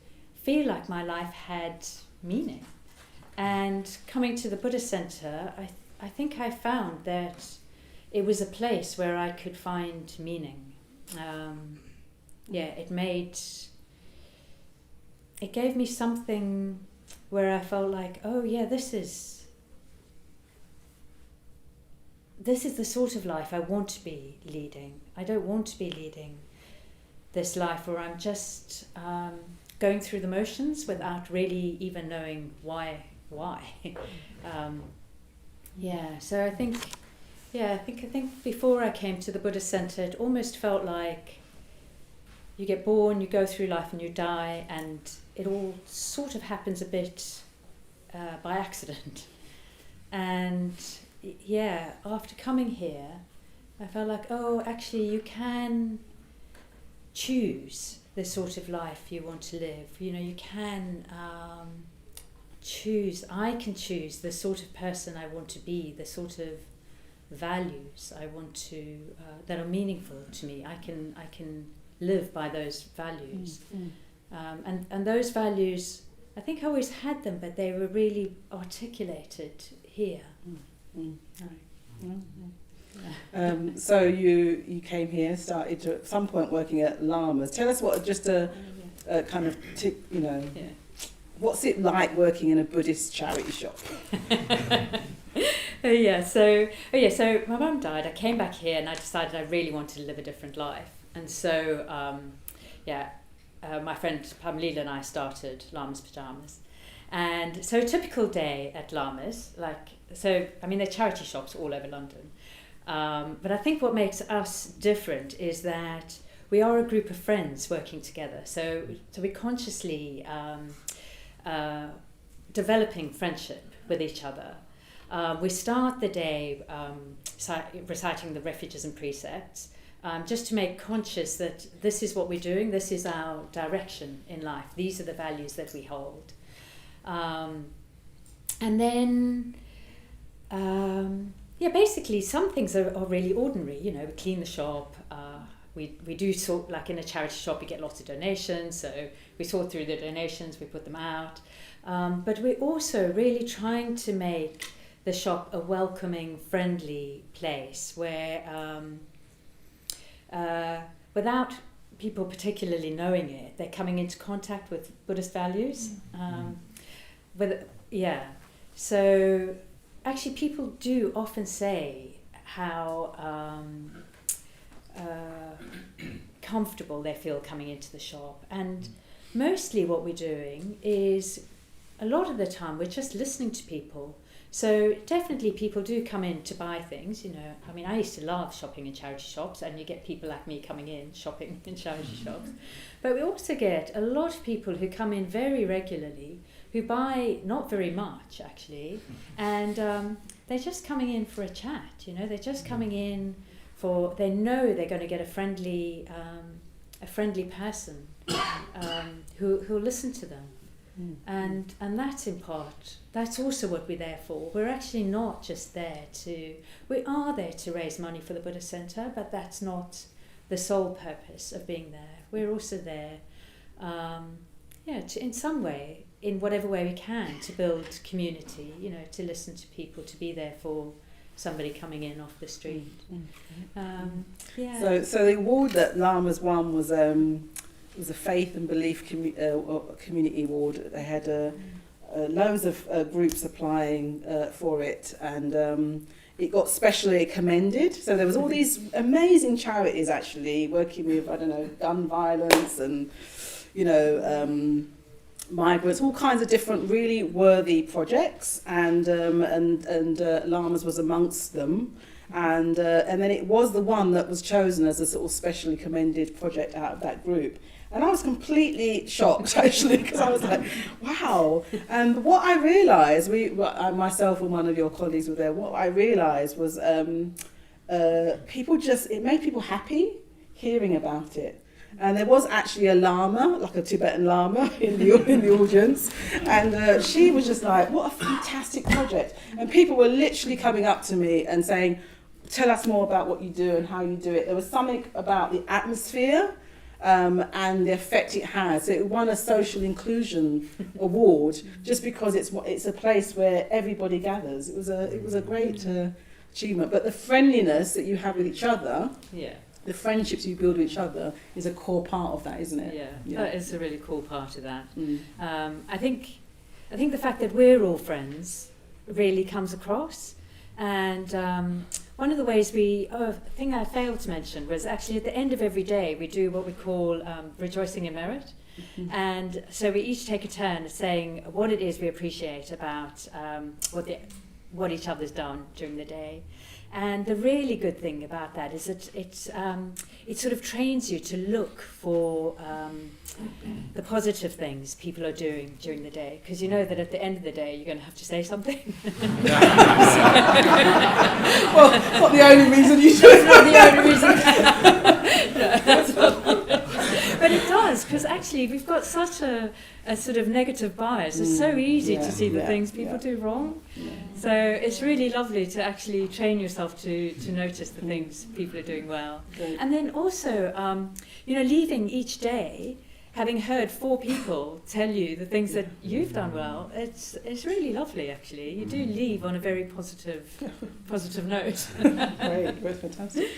feel like my life had meaning. And coming to the Buddhist Centre, I think I found that it was a place where I could find meaning. It gave me something where I felt like, this is the sort of life I want to be leading. I don't want to be leading this life where I'm just going through the motions without really even knowing why. So I think before I came to the Buddhist Centre, it almost felt like you get born, you go through life and you die, and it all sort of happens a bit by accident. And after coming here, I felt like, actually you can choose the sort of life you want to live. You can choose. I can choose the sort of person I want to be, the sort of values I want to that are meaningful to me. I can live by those values, and those values, I think I always had them, but they were really articulated here. So you came here, started at some point working at Lamas. Tell us what just a kind of what's it like working in a Buddhist charity shop? So my mum died. I came back here and I decided I really wanted to live a different life. And so, my friend Pamela and I started Lama's Pyjamas. And so a typical day at Lama's, they're charity shops all over London. But I think what makes us different is that we are a group of friends working together. So we're consciously developing friendship with each other. We start the day reciting the refuges and precepts, just to make conscious that this is what we're doing, this is our direction in life, these are the values that we hold. And then, basically some things are really ordinary. We clean the shop, we do sort, like in a charity shop, we get lots of donations, so we sort through the donations, we put them out. But we're also really trying to make the shop a welcoming, friendly place where, without people particularly knowing it, they're coming into contact with Buddhist values. So actually people do often say how comfortable they feel coming into the shop, and mostly what we're doing is a lot of the time we're just listening to people. So definitely people do come in to buy things, I used to love shopping in charity shops, and you get people like me coming in shopping in charity shops. But we also get a lot of people who come in very regularly, who buy not very much actually, and they're just coming in for a chat, they're just coming in they know they're going to get a friendly person who'll listen to them. And that's in part, that's also what we're there for. We're actually not just there we are there to raise money for the Buddhist Centre, but that's not the sole purpose of being there. We're also there, to, in some way, in whatever way we can, to build community, to listen to people, to be there for somebody coming in off the street. So the award that Lamas won was a faith and belief community award. They had loads of groups applying for it, and it got specially commended. So there was all these amazing charities actually working with, gun violence and, migrants, all kinds of different really worthy projects, and Lamas was amongst them. And then it was the one that was chosen as a sort of specially commended project out of that group. And I was completely shocked, actually, because I was like, wow. And what I realised, myself and one of your colleagues were there, what I realised was it made people happy hearing about it. And there was actually a Lama, like a Tibetan Lama, in the audience. And she was just like, what a fantastic project. And people were literally coming up to me and saying, tell us more about what you do and how you do it. There was something about the atmosphere and the effect it has. So it won a social inclusion award just because it's a place where everybody gathers. It was a great achievement. But the friendliness that you have with each other, the friendships you build with each other, is a core part of that, isn't it? Yeah. That is a really cool part of that. I think the fact that we're all friends really comes across. And one of the ways thing I failed to mention was actually at the end of every day we do what we call rejoicing in merit. And so we each take a turn at saying what it is we appreciate about what each other's done during the day. And the really good thing about that is that it sort of trains you to look for the positive things people are doing during the day, because you know that at the end of the day you're going to have to say something. Well, not the only reason you do it. Not the only reason. No, that's not but it does, because actually we've got such a sort of negative bias. It's so easy to see the things people do wrong. So it's really lovely to actually train yourself to notice the things people are doing well. And then also, leaving each day having heard 4 people tell you the things that you've done well, it's really lovely, actually. You do leave on a very positive note. Great, that's fantastic.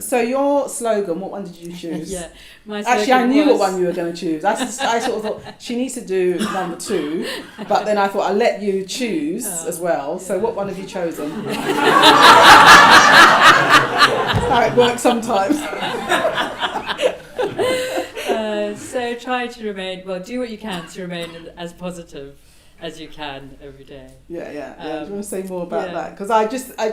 So your slogan, what one did you choose? Yeah, my Actually, I slogan knew was- what one you were going to choose. I sort of thought she needs to do number 2, but then I thought I'll let you choose as well. So what one have you chosen? That's how it works sometimes. So try to remain, do what you can to remain as positive as you can every day. Yeah. Do you want to say more about yeah. that? Because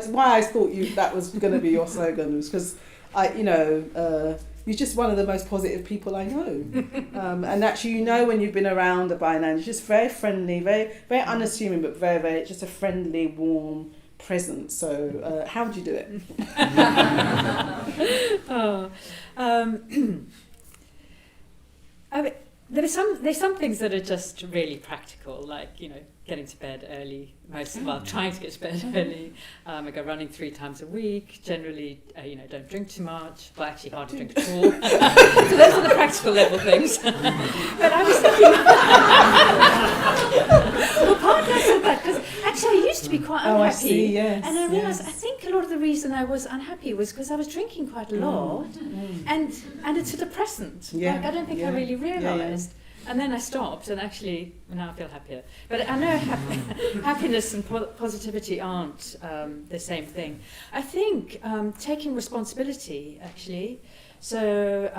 why I thought that was going to be your slogan was because you're just one of the most positive people I know. And actually, when you've been around the by now, you're just very friendly, very, very unassuming, but very, very just a friendly, warm presence. So how would you do it? There's some things that are just really practical, like getting to bed early. Trying to get to bed early. I go running 3 times a week. Generally, don't drink too much. Well, actually, hardly drink at all. So those are the practical level things. But I was thinking, partly I said that because actually I used to be quite unhappy. I see. Yes. And I realised I think a lot of the reason I was unhappy was because I was drinking quite a lot, and it's a depressant. Yeah. I don't think I really realised. Yeah. And then I stopped, and actually now I feel happier. But I know happiness and positivity aren't the same thing. I think taking responsibility, actually. So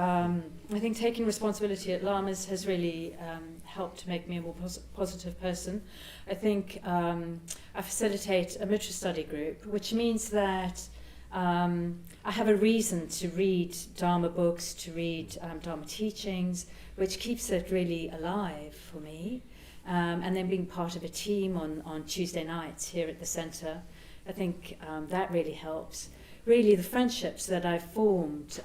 I think taking responsibility at Lamas has really helped to make me a more positive person. I think I facilitate a Mitra study group, which means that I have a reason to read Dharma books, to read Dharma teachings, which keeps it really alive for me. And then being part of a team on Tuesday nights here at the centre, I think that really helps. Really, the friendships that I've formed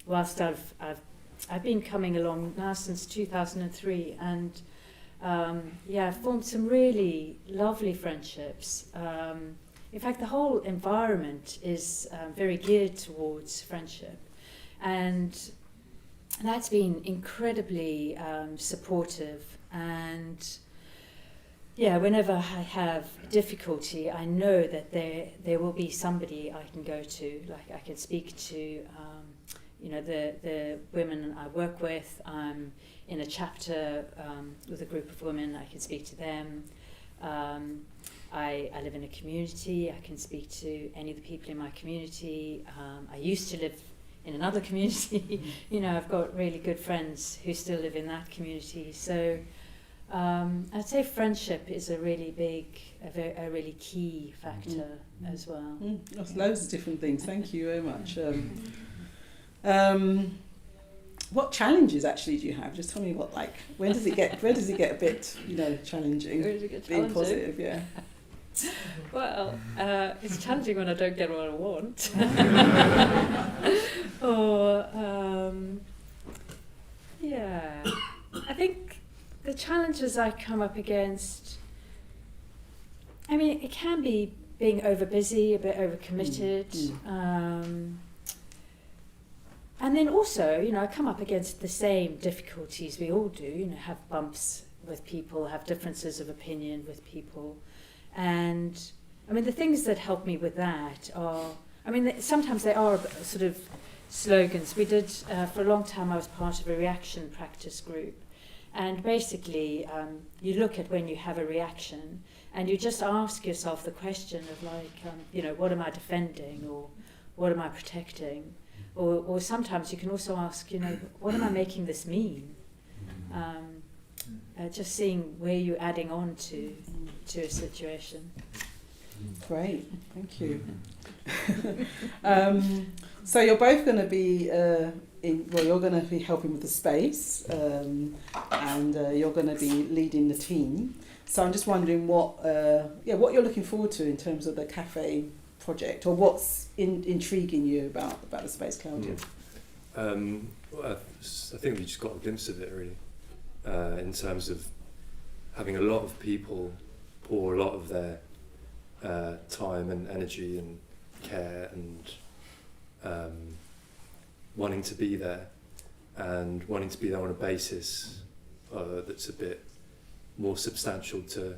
whilst I've been coming along now since 2003, and I've formed some really lovely friendships. In fact, the whole environment is very geared towards friendship, and that's been incredibly supportive. And whenever I have difficulty, I know that there will be somebody I can go to. Like I can speak to, the women I work with. I'm in a chapter with a group of women. I can speak to them. I live in a community. I can speak to any of the people in my community. I used to live in another community. I've got really good friends who still live in that community. So I'd say friendship is a really big, a really key factor as well. That's loads of different things. Thank you very much. What challenges actually do you have? Just tell me when does it get a bit challenging? Where does it get Being challenging? positive, yeah. Well, it's challenging when I don't get what I want. Or I think the challenges I come up against, it can be being overbusy, a bit overcommitted. And then also, I come up against the same difficulties we all do, have bumps with people, have differences of opinion with people. And, the things that help me with that are, sometimes they are sort of slogans. We did, for a long time, I was part of a reaction practice group. And basically, you look at when you have a reaction, and you just ask yourself the question of what am I defending, or what am I protecting? Or sometimes you can also ask, what am I making this mean? Just seeing where you're adding on to a situation. Great, thank you. So you're both going to be you're going to be helping with the space, and you're going to be leading the team. So I'm just wondering what you're looking forward to in terms of the cafe project, or what's intriguing you about the space, Claudia? I think we just got a glimpse of it really, in terms of having a lot of people pour a lot of their time and energy and care and wanting to be there, and wanting to be there on a basis that's a bit more substantial to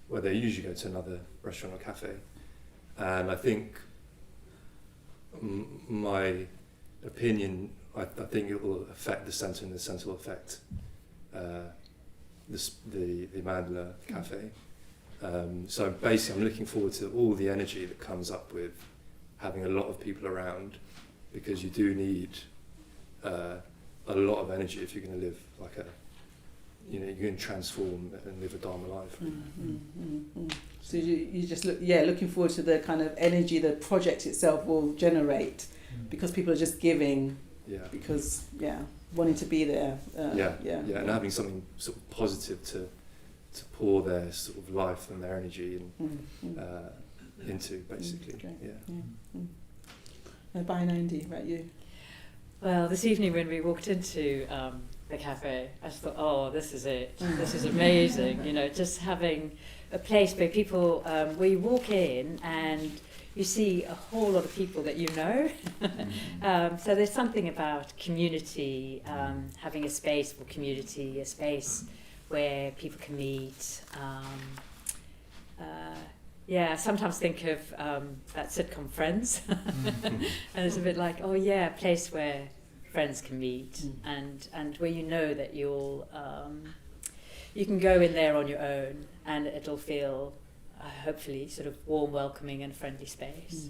where they usually go to another restaurant or cafe. And I think my opinion, I think it will affect the centre, and the centre will affect the Mandala Cafe. So basically I'm looking forward to all the energy that comes up with having a lot of people around, because you do need a lot of energy if you're going to live like you're going to transform and live a Dharma life. So you just looking forward to the kind of energy the project itself will generate, because people are just giving, because wanting to be there. And having something sort of positive to pour their sort of life and their energy into, basically. Bye, Andy, about you? Well, this evening when we walked into the cafe, I just thought, oh, this is it. This is amazing. Just having a place where people, where you walk in and you see a whole lot of people that you know. So there's something about community, having a space for community, a space where people can meet. I sometimes think of that sitcom Friends, and it's a bit like, a place where friends can meet, and where you know that you can go in there on your own, and it'll feel hopefully sort of warm, welcoming, and friendly space.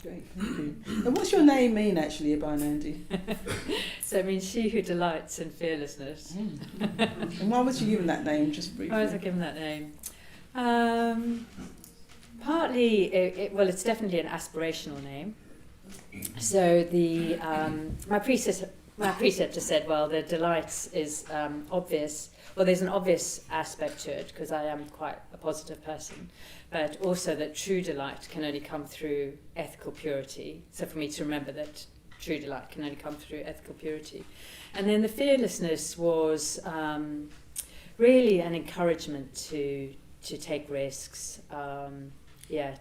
Great, thank you. And what's your name mean actually, Abhay Nandi? So it means she who delights in fearlessness. And why was you given that name, just briefly? Why was I given that name? Partly, it's definitely an aspirational name. So my preceptor said, well, the delights is obvious. Well, there's an obvious aspect to it, because I am quite a positive person, but also that true delight can only come through ethical purity. So for me to remember that true delight can only come through ethical purity. And then the fearlessness was really an encouragement to take risks, to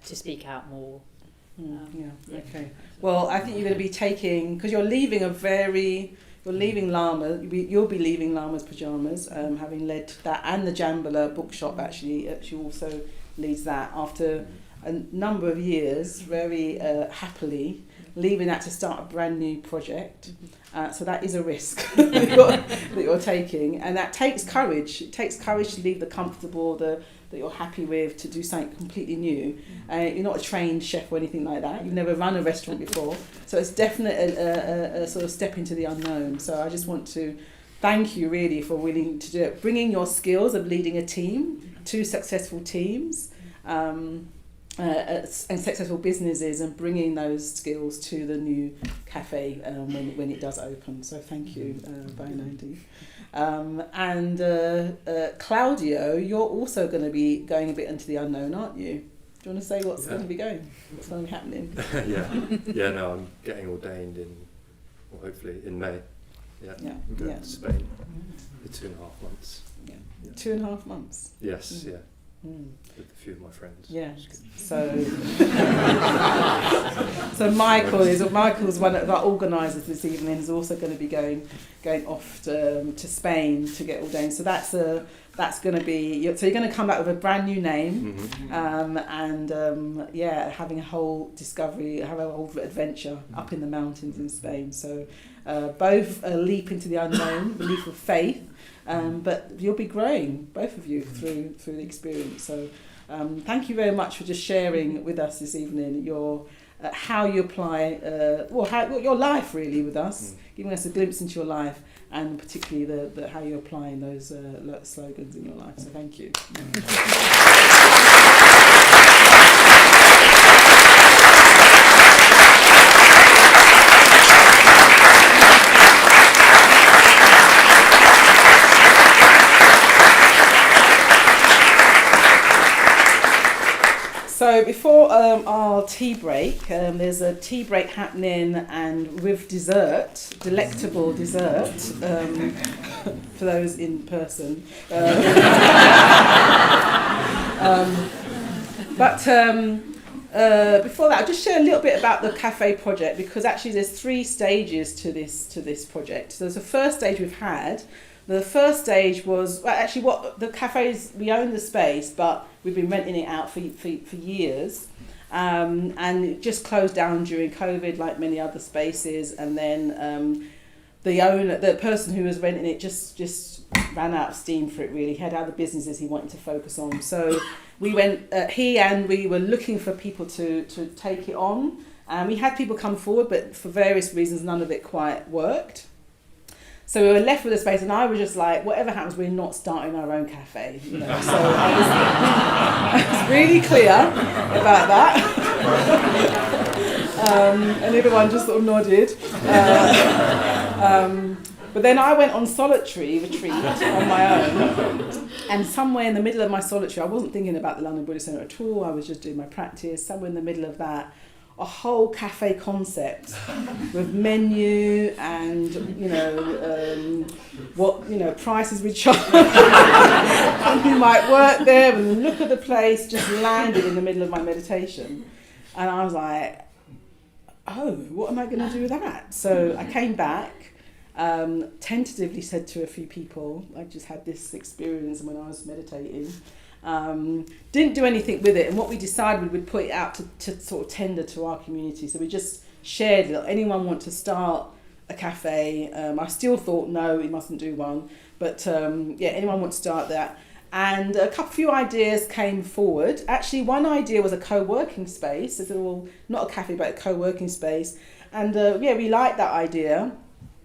speak out more. Okay. Well, I think you're going to be taking, because you're leaving Lama, you'll be leaving Lama's Pyjamas, having led that, and the Jambala bookshop actually. She also leads that after a number of years, very happily, leaving that to start a brand new project. So that is a risk that you're taking, and that takes courage. It takes courage to leave the comfortable, that you're happy with, to do something completely new. You're not a trained chef or anything like that. You've never run a restaurant before. So it's definitely a sort of step into the unknown. So I just want to thank you really for willing to do it, bringing your skills of leading a team, 2 successful teams, and successful businesses, and bringing those skills to the new cafe when it does open. So thank you, Abhay Nandi. And Claudio, you're also going to be going a bit into the unknown, aren't you? Do you want to say what's going to be what's going to be happening? No, I'm getting ordained hopefully in May. I'm going to Spain for 2.5 months. 2.5 months? Yes, with a few of my friends. Yeah. So Michael's one of our organisers this evening, is also going to be going off to Spain to get ordained. So that's going to be. So you're going to come back with a brand new name, having a whole discovery, have a whole adventure up in the mountains in Spain. So both a leap into the unknown, the leap of faith. But you'll be growing, both of you, through the experience. So thank you very much for just sharing with us this evening your how you apply, your life really with us, giving us a glimpse into your life, and particularly the how you're applying those slogans in your life. So thank you. So before our tea break, there's a tea break happening, and with dessert, delectable dessert, for those in person. before that, I'll just share a little bit about the cafe project, because actually there's 3 stages to this project. So there's the first stage we've had. The first stage was, well, actually what the cafes, we own the space, but we've been renting it out for years. And it just closed down during COVID, like many other spaces. And then the person who was renting it just ran out of steam for it, really. He had other businesses he wanted to focus on. So we went, we were looking for people to take it on. And we had people come forward, but for various reasons, none of it quite worked. So we were left with a space, and I was just like, whatever happens, we're not starting our own cafe. You know? So I was really clear about that. And everyone just sort of nodded. But then I went on solitary retreat on my own, and somewhere in the middle of my solitary, I wasn't thinking about the London Buddhist Centre at all, I was just doing my practice. Somewhere in the middle of that, a whole cafe concept with menu and prices we charge, and who might work there, and the look of the place just landed in the middle of my meditation. And I was like, oh, what am I going to do with that? So I came back, tentatively said to a few people, I just had this experience when I was meditating. Didn't do anything with it, and what we decided, we would put it out to sort of tender to our community. So we just shared it. Anyone want to start a cafe? I still thought, no, we mustn't do one, but anyone want to start that? And a few ideas came forward. Actually, one idea was a co-working space. It's not a cafe, but a co-working space. And we liked that idea.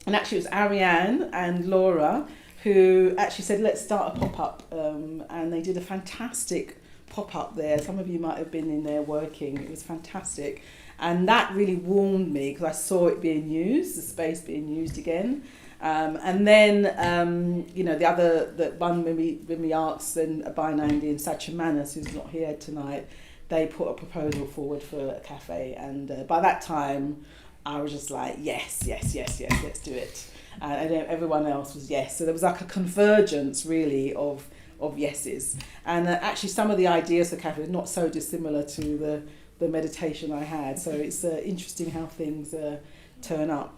And actually, it was Ariane and Laura who actually said, let's start a pop-up. And they did a fantastic pop-up there. Some of you might have been in there working. It was fantastic. And that really warmed me, because I saw it being used, the space being used again. And then, the one when we asked, then Abhinandi and Satchamanas, who's not here tonight, they put a proposal forward for a cafe. And by that time, I was just like, yes, let's do it. And everyone else was yes. So there was like a convergence, really, of yeses. And actually, some of the ideas for cafe are not so dissimilar to the meditation I had. So it's interesting how things turn up.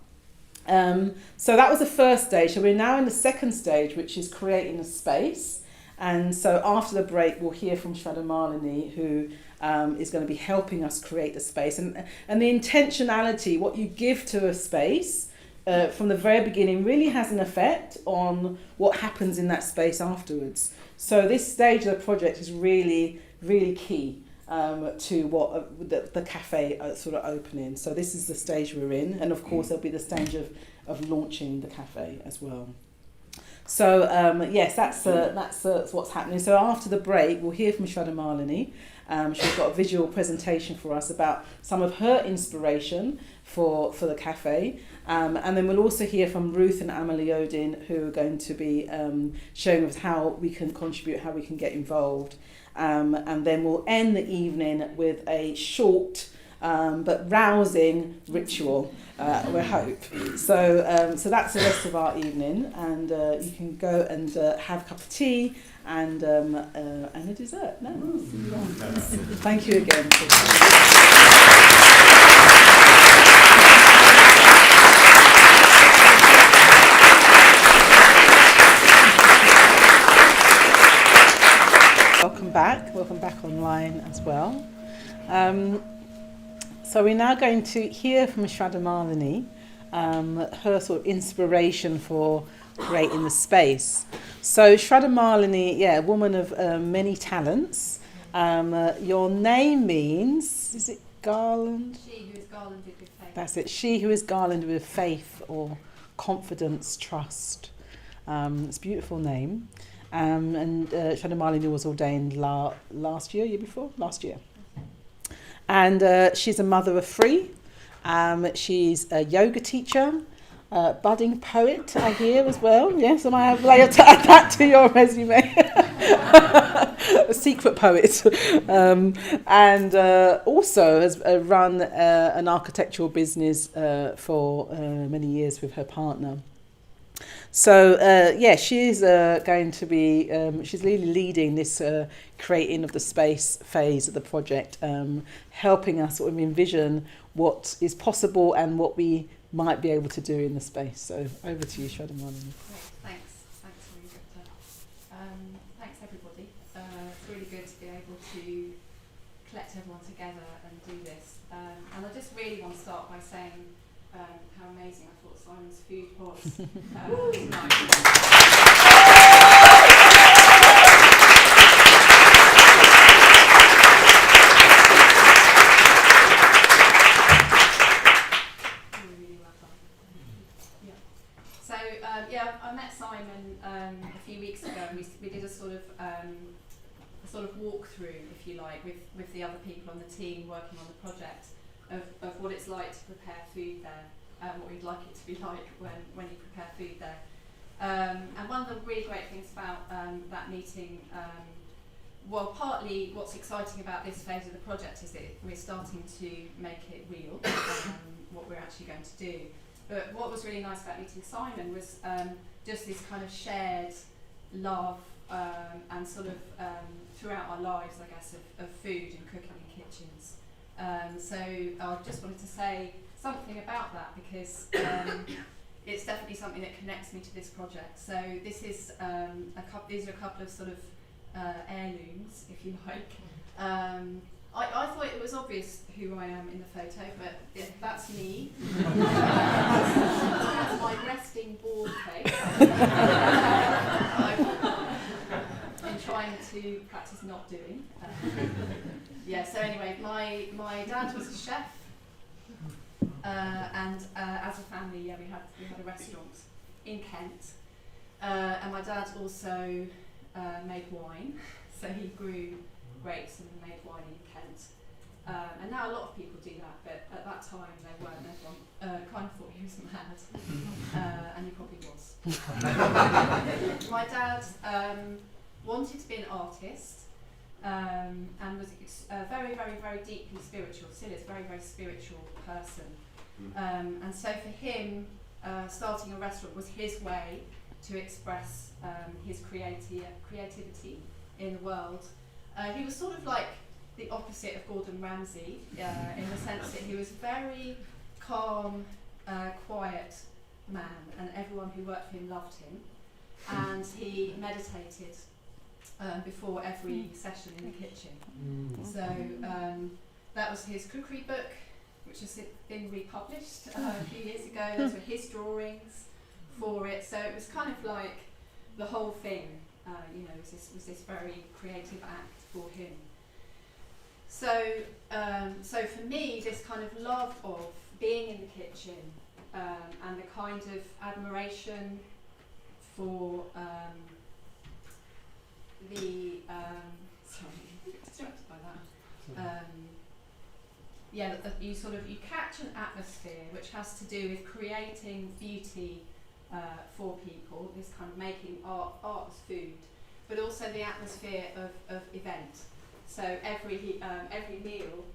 So that was the first stage. So we're now in the second stage, which is creating a space. And so after the break, we'll hear from Shraddha Malini, who is going to be helping us create the space. And the intentionality, what you give to a space from the very beginning, really has an effect on what happens in that space afterwards. So this stage of the project is really, really key to what the cafe sort of opening. So this is the stage we're in, and of course there'll be the stage of launching the cafe as well. So that's what's happening. So after the break, we'll hear from Shraddha Malini. She's got a visual presentation for us about some of her inspiration for the cafe. And then we'll also hear from Ruth and Amalie Odin, who are going to be showing us how we can contribute, how we can get involved. And then we'll end the evening with a short but rousing ritual, we hope. So that's the rest of our evening, and you can go and have a cup of tea and a dessert. No, thank you again. Welcome back online as well. So we're now going to hear from Shraddha Malini, her sort of inspiration for creating the space. So Shraddha Malini, a woman of many talents. Your name means, is it garland? She who is garlanded with faith. That's it, she who is garlanded with faith or confidence, trust. It's a beautiful name. And Shraddha Malini was ordained last year before? Last year. And she's a mother of 3. She's a yoga teacher, budding poet, I hear as well. Yes, I might have later to add that to your resume. A secret poet. And also has run an architectural business for many years with her partner. So she's going to be, she's really leading this creating of the space phase of the project, helping us sort of envision what is possible and what we might be able to do in the space. So over to you, Shradamani. Great, thanks Suryagupta. Thanks everybody. It's really good to be able to collect everyone together and do this. And I just really want to start by saying how amazing I thought Simon's food was tonight. Really well done. Yeah. So I met Simon a few weeks ago, and we did a sort of walkthrough, if you like, with the other people on the team working on the project of what it's like to prepare food there, what we'd like it to be like when you prepare food there. And one of the really great things about that meeting, well, partly what's exciting about this phase of the project is that we're starting to make it real, what we're actually going to do. But what was really nice about meeting Simon was just this kind of shared love and sort of throughout our lives, I guess, of food and cooking in kitchens. So I just wanted to say something about that because it's definitely something that connects me to this project. So this is these are a couple of sort of heirlooms, if you like. I thought it was obvious who I am in the photo, but that's me. That's my resting bald face. I've been trying to practice not doing. So anyway, my dad was a chef, and as a family, we had a restaurant in Kent, and my dad also made wine, so he grew grapes and made wine in Kent. And now a lot of people do that, but at that time they weren't. Everyone kind of thought he was mad, and he probably was. My dad wanted to be an artist, and was very, very, very deeply spiritual, still is a very, very spiritual person. And so for him, starting a restaurant was his way to express his creativity in the world. He was sort of like the opposite of Gordon Ramsay, in the sense that he was very calm, quiet man, and everyone who worked for him loved him. And he meditated before every session in the kitchen. So that was his cookery book, which has been republished a few years ago. Those were his drawings for it. So it was kind of like the whole thing, was this very creative act for him. So for me, this kind of love of being in the kitchen and the kind of admiration for distracted by that. You catch an atmosphere which has to do with creating beauty for people, this kind of making art as food, but also the atmosphere of event. So every meal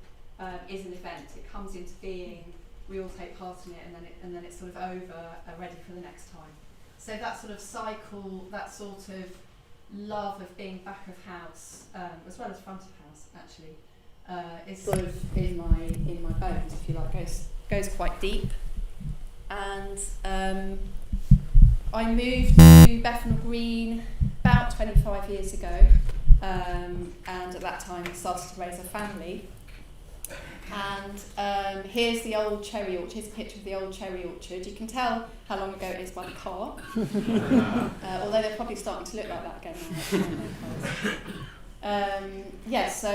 is an event. It comes into being. We all take part in it, and then it's sort of over, ready for the next time. So that sort of cycle, that sort of love of being back of house, as well as front of house, actually, is sort of in my bones, if you like. Goes quite deep. And I moved to Bethnal Green about 25 years ago. And at that time I started to raise a family, and here's the old cherry orchard. Here's a picture of the old cherry orchard. You can tell how long ago it is by the car, although they're probably starting to look like that again now. So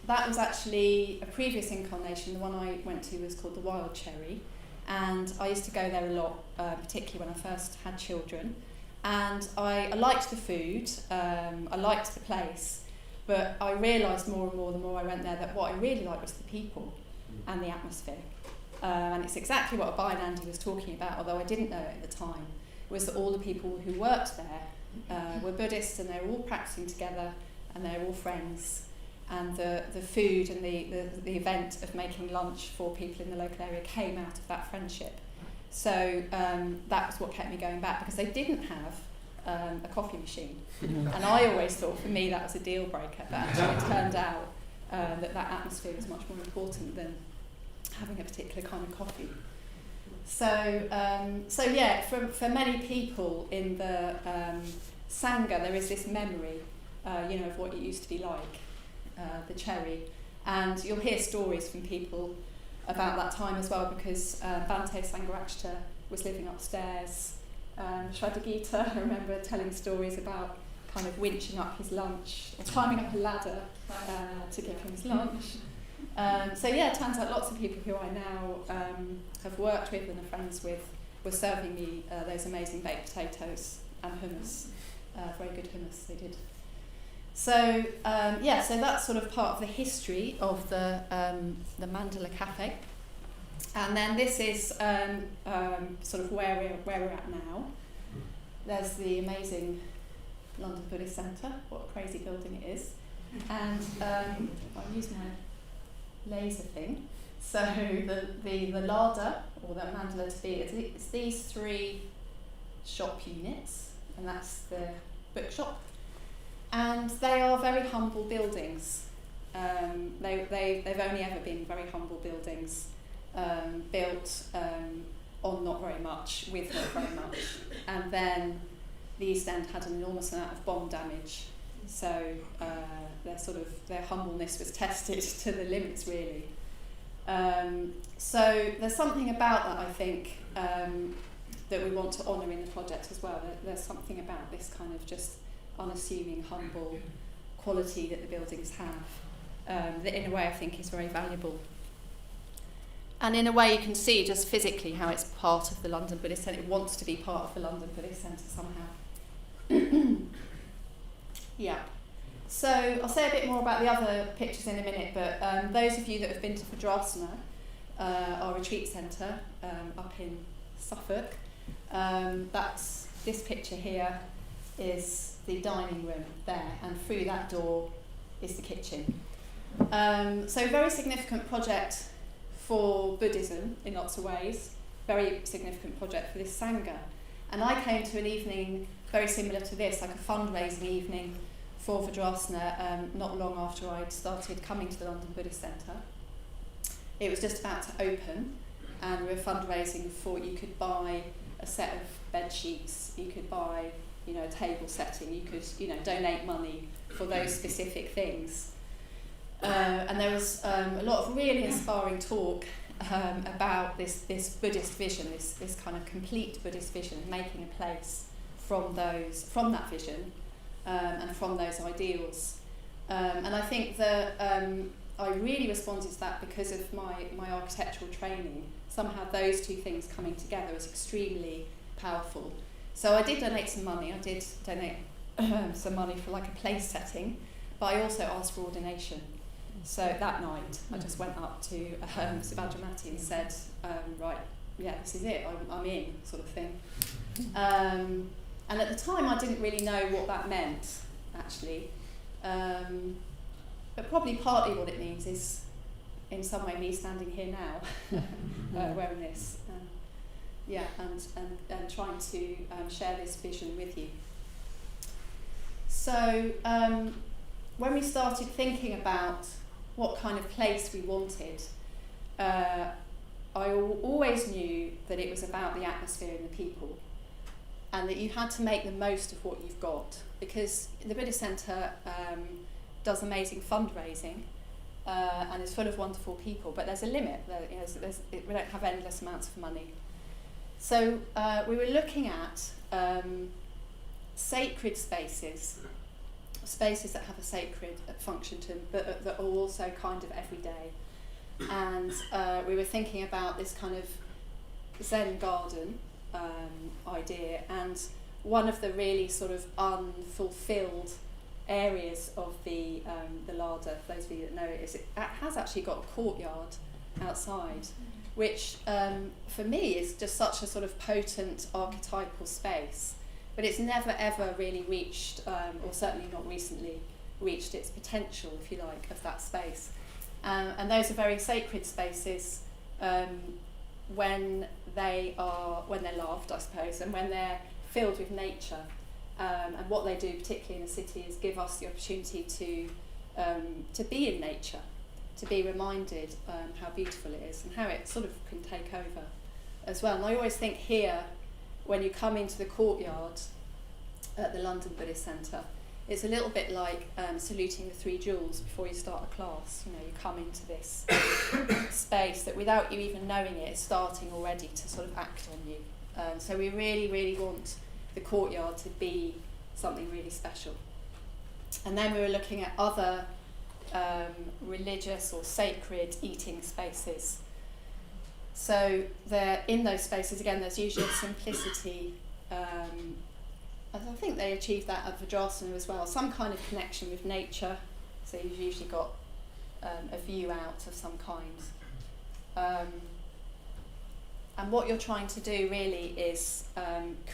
that was actually a previous incarnation. The one I went to was called the Wild Cherry, and I used to go there a lot, particularly when I first had children. And I liked the food, I liked the place, but I realised more and more the more I went there that what I really liked was the people and the atmosphere. And it's exactly what Abai and Andy was talking about, although I didn't know it at the time, was that all the people who worked there were Buddhists, and they were all practicing together, and they were all friends. And the food and the event of making lunch for people in the local area came out of that friendship. So that was what kept me going back, because they didn't have a coffee machine. And I always thought, for me, that was a deal breaker, but actually it turned out that atmosphere was much more important than having a particular kind of coffee. So yeah, for many people in the Sangha, there is this memory, of what it used to be like, the cherry. And you'll hear stories from people about that time as well, because Bhante Sangharakshita was living upstairs. Suryagupta, I remember telling stories about kind of winching up his lunch, or climbing up a ladder to give him his lunch. So yeah, it turns out lots of people who I now have worked with and are friends with were serving me those amazing baked potatoes and hummus, very good hummus they did. So so that's sort of part of the history of the Mandala Cafe. And then this is sort of where we're at now. There's the amazing London Buddhist Centre. What a crazy building it is. And I'll use my laser thing. So the larder, or the Mandala to be, it's these three shop units, and that's the bookshop. And they are very humble buildings. They've only ever been very humble buildings, built on not very much, with not very much. And then the East End had an enormous amount of bomb damage, so their humbleness was tested to the limits, really. So there's something about that, I think, that we want to honour in the project as well. There's something about this kind of just unassuming, humble quality that the buildings have, that in a way I think is very valuable. And in a way you can see just physically how it's part of the London Buddhist Centre. It wants to be part of the London Buddhist Centre somehow. Yeah. So I'll say a bit more about the other pictures in a minute, but those of you that have been to Vajrasana, our retreat centre up in Suffolk, that's this picture here is the dining room there, and through that door is the kitchen. So a very significant project for Buddhism in lots of ways, very significant project for this Sangha. And I came to an evening very similar to this, like a fundraising evening for Vajrasana, not long after I'd started coming to the London Buddhist Centre. It was just about to open, and we were fundraising for, you could buy a set of bed sheets, you could buy a table setting, you could donate money for those specific things. And there was a lot of really inspiring talk about this Buddhist vision, this kind of complete Buddhist vision, making a place from that vision and from those ideals. And I think that I really responded to that because of my architectural training. Somehow those two things coming together is extremely powerful. So I did donate some money. I did donate some money for like a place setting, but I also asked for ordination. So that night I just went up to Suryagupta and said, right, yeah, this is it, I'm in, sort of thing. And at the time I didn't really know what that meant, actually. But probably partly what it means is, in some way, me standing here now, wearing this. And trying to share this vision with you. So when we started thinking about what kind of place we wanted, I always knew that it was about the atmosphere and the people, and that you had to make the most of what you've got, because the Buddhist Centre does amazing fundraising and is full of wonderful people, but there's a limit. We don't have endless amounts of money. So we were looking at sacred spaces that have a sacred function to them, but that are also kind of everyday. And we were thinking about this kind of Zen garden idea, and one of the really sort of unfulfilled areas of the larder, for those of you that know it, is it has actually got a courtyard outside, which for me is just such a sort of potent archetypal space, but it's never ever really reached, or certainly not recently reached its potential, if you like, of that space. And those are very sacred spaces when they're loved, I suppose, and when they're filled with nature. And what they do, particularly in the city, is give us the opportunity to be in nature, to be reminded how beautiful it is and how it sort of can take over as well. And I always think here, when you come into the courtyard at the London Buddhist Centre, it's a little bit like saluting the three jewels before you start a class. You know, you come into this space that without you even knowing it, it's starting already to sort of act on you. So we really, really want the courtyard to be something really special. And then we were looking at other religious or sacred eating spaces. So in those spaces, again, there's usually a simplicity. I think they achieve that at Vajrasana as well, some kind of connection with nature. So you've usually got a view out of some kind. And what you're trying to do really is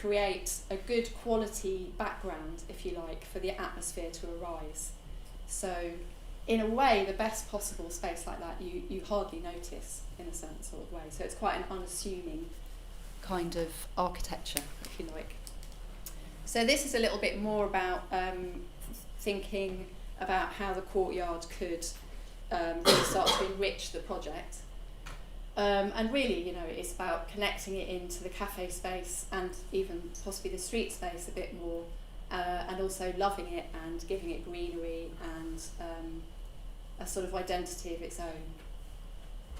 create a good quality background, if you like, for the atmosphere to arise. So in a way, the best possible space like that, you hardly notice in a certain sort of way. So it's quite an unassuming kind of architecture, if you like. So this is a little bit more about thinking about how the courtyard could really start to enrich the project. And really, you know, it's about connecting it into the cafe space and even possibly the street space a bit more, and also loving it and giving it greenery and a sort of identity of its own.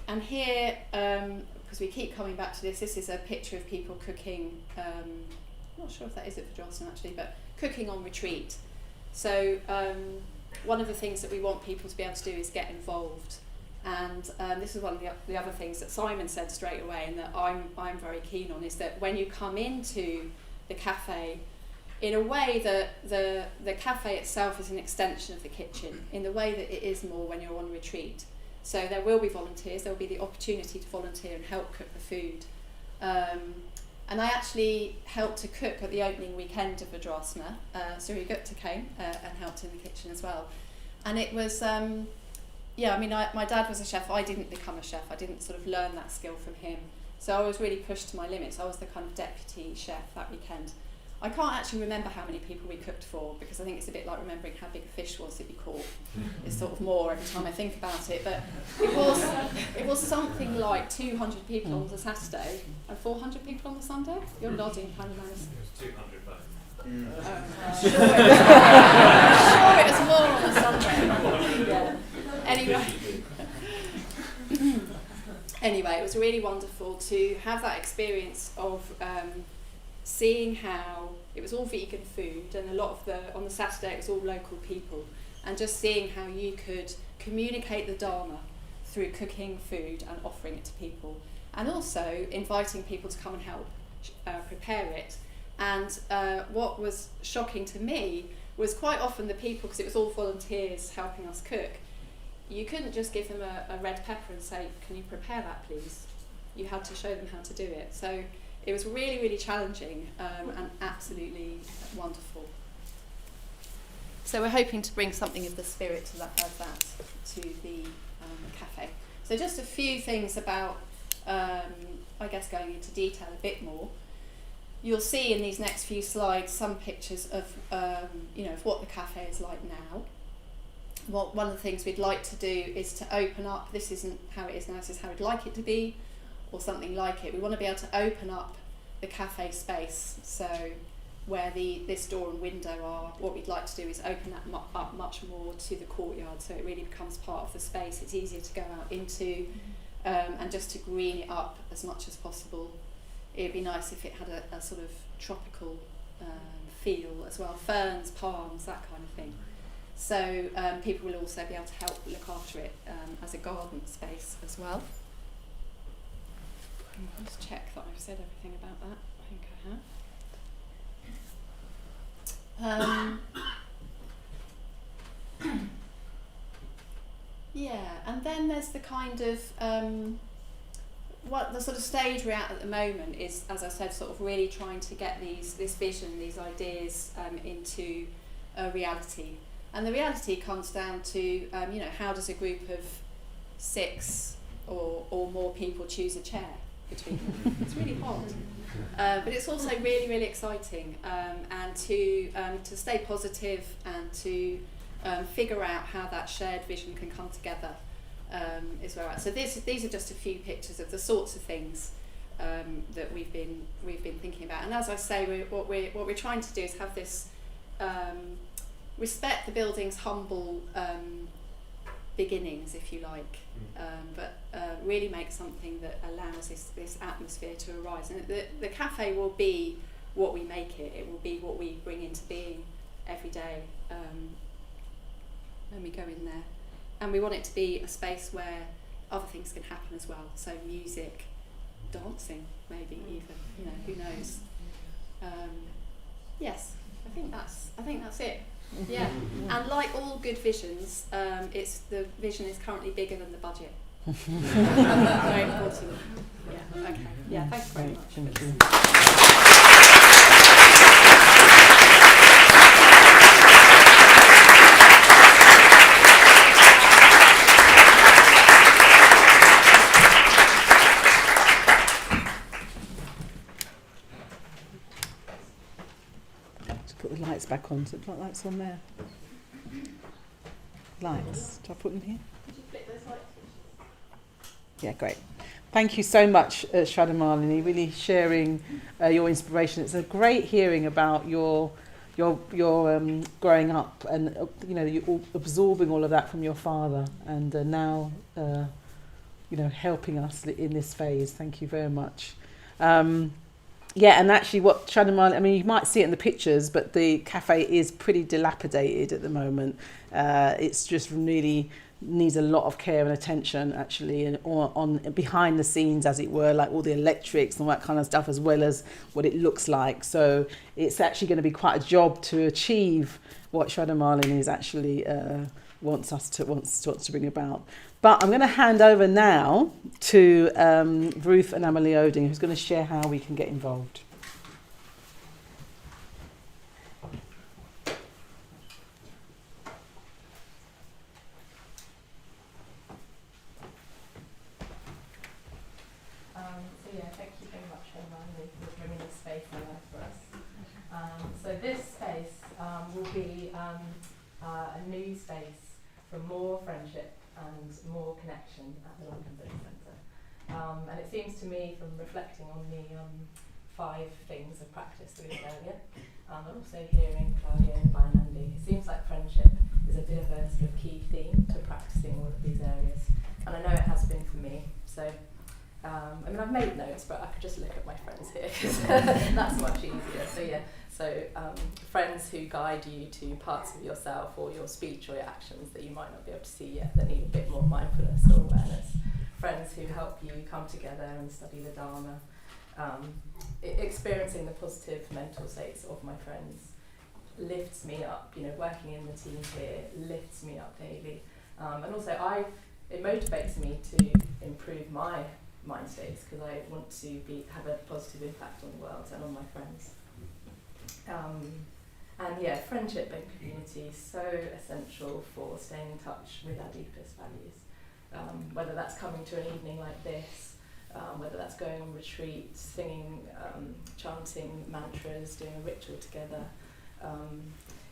And here, because we keep coming back to this is a picture of people cooking, I'm not sure if that is at Vajrasana actually, but cooking on retreat. So one of the things that we want people to be able to do is get involved. And this is one of the other things that Simon said straight away, and that I'm very keen on, is that when you come into the cafe, in a way that the cafe itself is an extension of the kitchen, in the way that it is more when you're on retreat. So there will be volunteers, there will be the opportunity to volunteer and help cook the food. And I actually helped to cook at the opening weekend of Vajrasana. Suryagupta came and helped in the kitchen as well. And it was, my dad was a chef. I didn't become a chef. I didn't sort of learn that skill from him. So I was really pushed to my limits. I was the kind of deputy chef that weekend. I can't actually remember how many people we cooked for, because I think it's a bit like remembering how big a fish was that you caught. It's sort of more every time I think about it. But it was something like 200 people on the Saturday and 400 people on the Sunday. You're nodding, kind of nice. It was 200 both. Sure it was more on the Sunday. Yeah. Anyway, it was really wonderful to have that experience of seeing how it was all vegan food, and a lot of on the Saturday it was all local people, and just seeing how you could communicate the Dharma through cooking food and offering it to people, and also inviting people to come and help prepare it. And what was shocking to me was quite often the people, because it was all volunteers helping us cook, you couldn't just give them a red pepper and say, can you prepare that please? You had to show them how to do it. So it was really, really challenging and absolutely wonderful. So we're hoping to bring something of the spirit of that to the cafe. So just a few things about, I guess, going into detail a bit more. You'll see in these next few slides some pictures of, of what the cafe is like now. One of the things we'd like to do is to open up, this isn't how it is now, this is how we'd like it to be, or something like it. We want to be able to open up the cafe space, so where this door and window are, what we'd like to do is open that up much more to the courtyard, so it really becomes part of the space. It's easier to go out into, and just to green it up as much as possible. It'd be nice if it had a sort of tropical feel as well, ferns, palms, that kind of thing. So people will also be able to help look after it as a garden space as well. I'll just check that I've said everything about that. I think I have. Yeah, and then there's the kind of what the sort of stage we're at the moment is, as I said, sort of really trying to get this vision, these ideas into reality. And the reality comes down to, how does a group of 6 or more people choose a chair? between them. It's really hot. But it's also really, really exciting, and to stay positive and to figure out how that shared vision can come together is where we're at. So these are just a few pictures of the sorts of things that we've been thinking about. And as I say, what we're trying to do is have this respect the building's humble beginnings, if you like, but really make something that allows this atmosphere to arise. And the cafe will be what we make it. It will be what we bring into being every day when we go in there. And we want it to be a space where other things can happen as well. So music, dancing, maybe even. Who knows? Yes, I think that's it. Yeah, and like all good visions, the vision is currently bigger than the budget. Very important. Yeah. Okay. Yeah. Thanks very much. Thank you. Put the lights back on. So put lights on there. Lights. Do I put them here? Could you flick those lights? Yeah, great. Thank you so much, Shraddha really sharing your inspiration. It's a great hearing about your growing up, and you're absorbing all of that from your father, and now helping us in this phase. Thank you very much. Yeah, and actually what Shraddha, you might see it in the pictures, but the cafe is pretty dilapidated at the moment. It's just really needs a lot of care and attention, actually, and on behind the scenes, as it were, like all the electrics and all that kind of stuff, as well as what it looks like. So it's actually going to be quite a job to achieve what Shraddha is actually wants to bring about. But I'm going to hand over now to Ruth and Emily Oding, who's going to share how we can get involved. Thank you very much, Emily, for bringing this space alive for us. So this space will be a new space for more friendship and more connection at the London Book Centre. And it seems to me, from reflecting on the 5 things of practice that we did earlier, and also hearing Claudia and Andy, it seems like friendship is a bit of a sort of key theme to practicing all of these areas. And I know it has been for me. So, I've made notes, but I could just look at my friends here, because that's much easier. So friends who guide you to parts of yourself or your speech or your actions that you might not be able to see yet, that need a bit more mindfulness or awareness. Friends who help you come together and study the Dharma. Experiencing the positive mental states of my friends lifts me up. Working in the team here lifts me up daily. And also it motivates me to improve my mind states, because I want to have a positive impact on the world and on my friends. Friendship and community, so essential for staying in touch with our deepest values. Whether that's coming to an evening like this, whether that's going on retreats, singing, chanting mantras, doing a ritual together.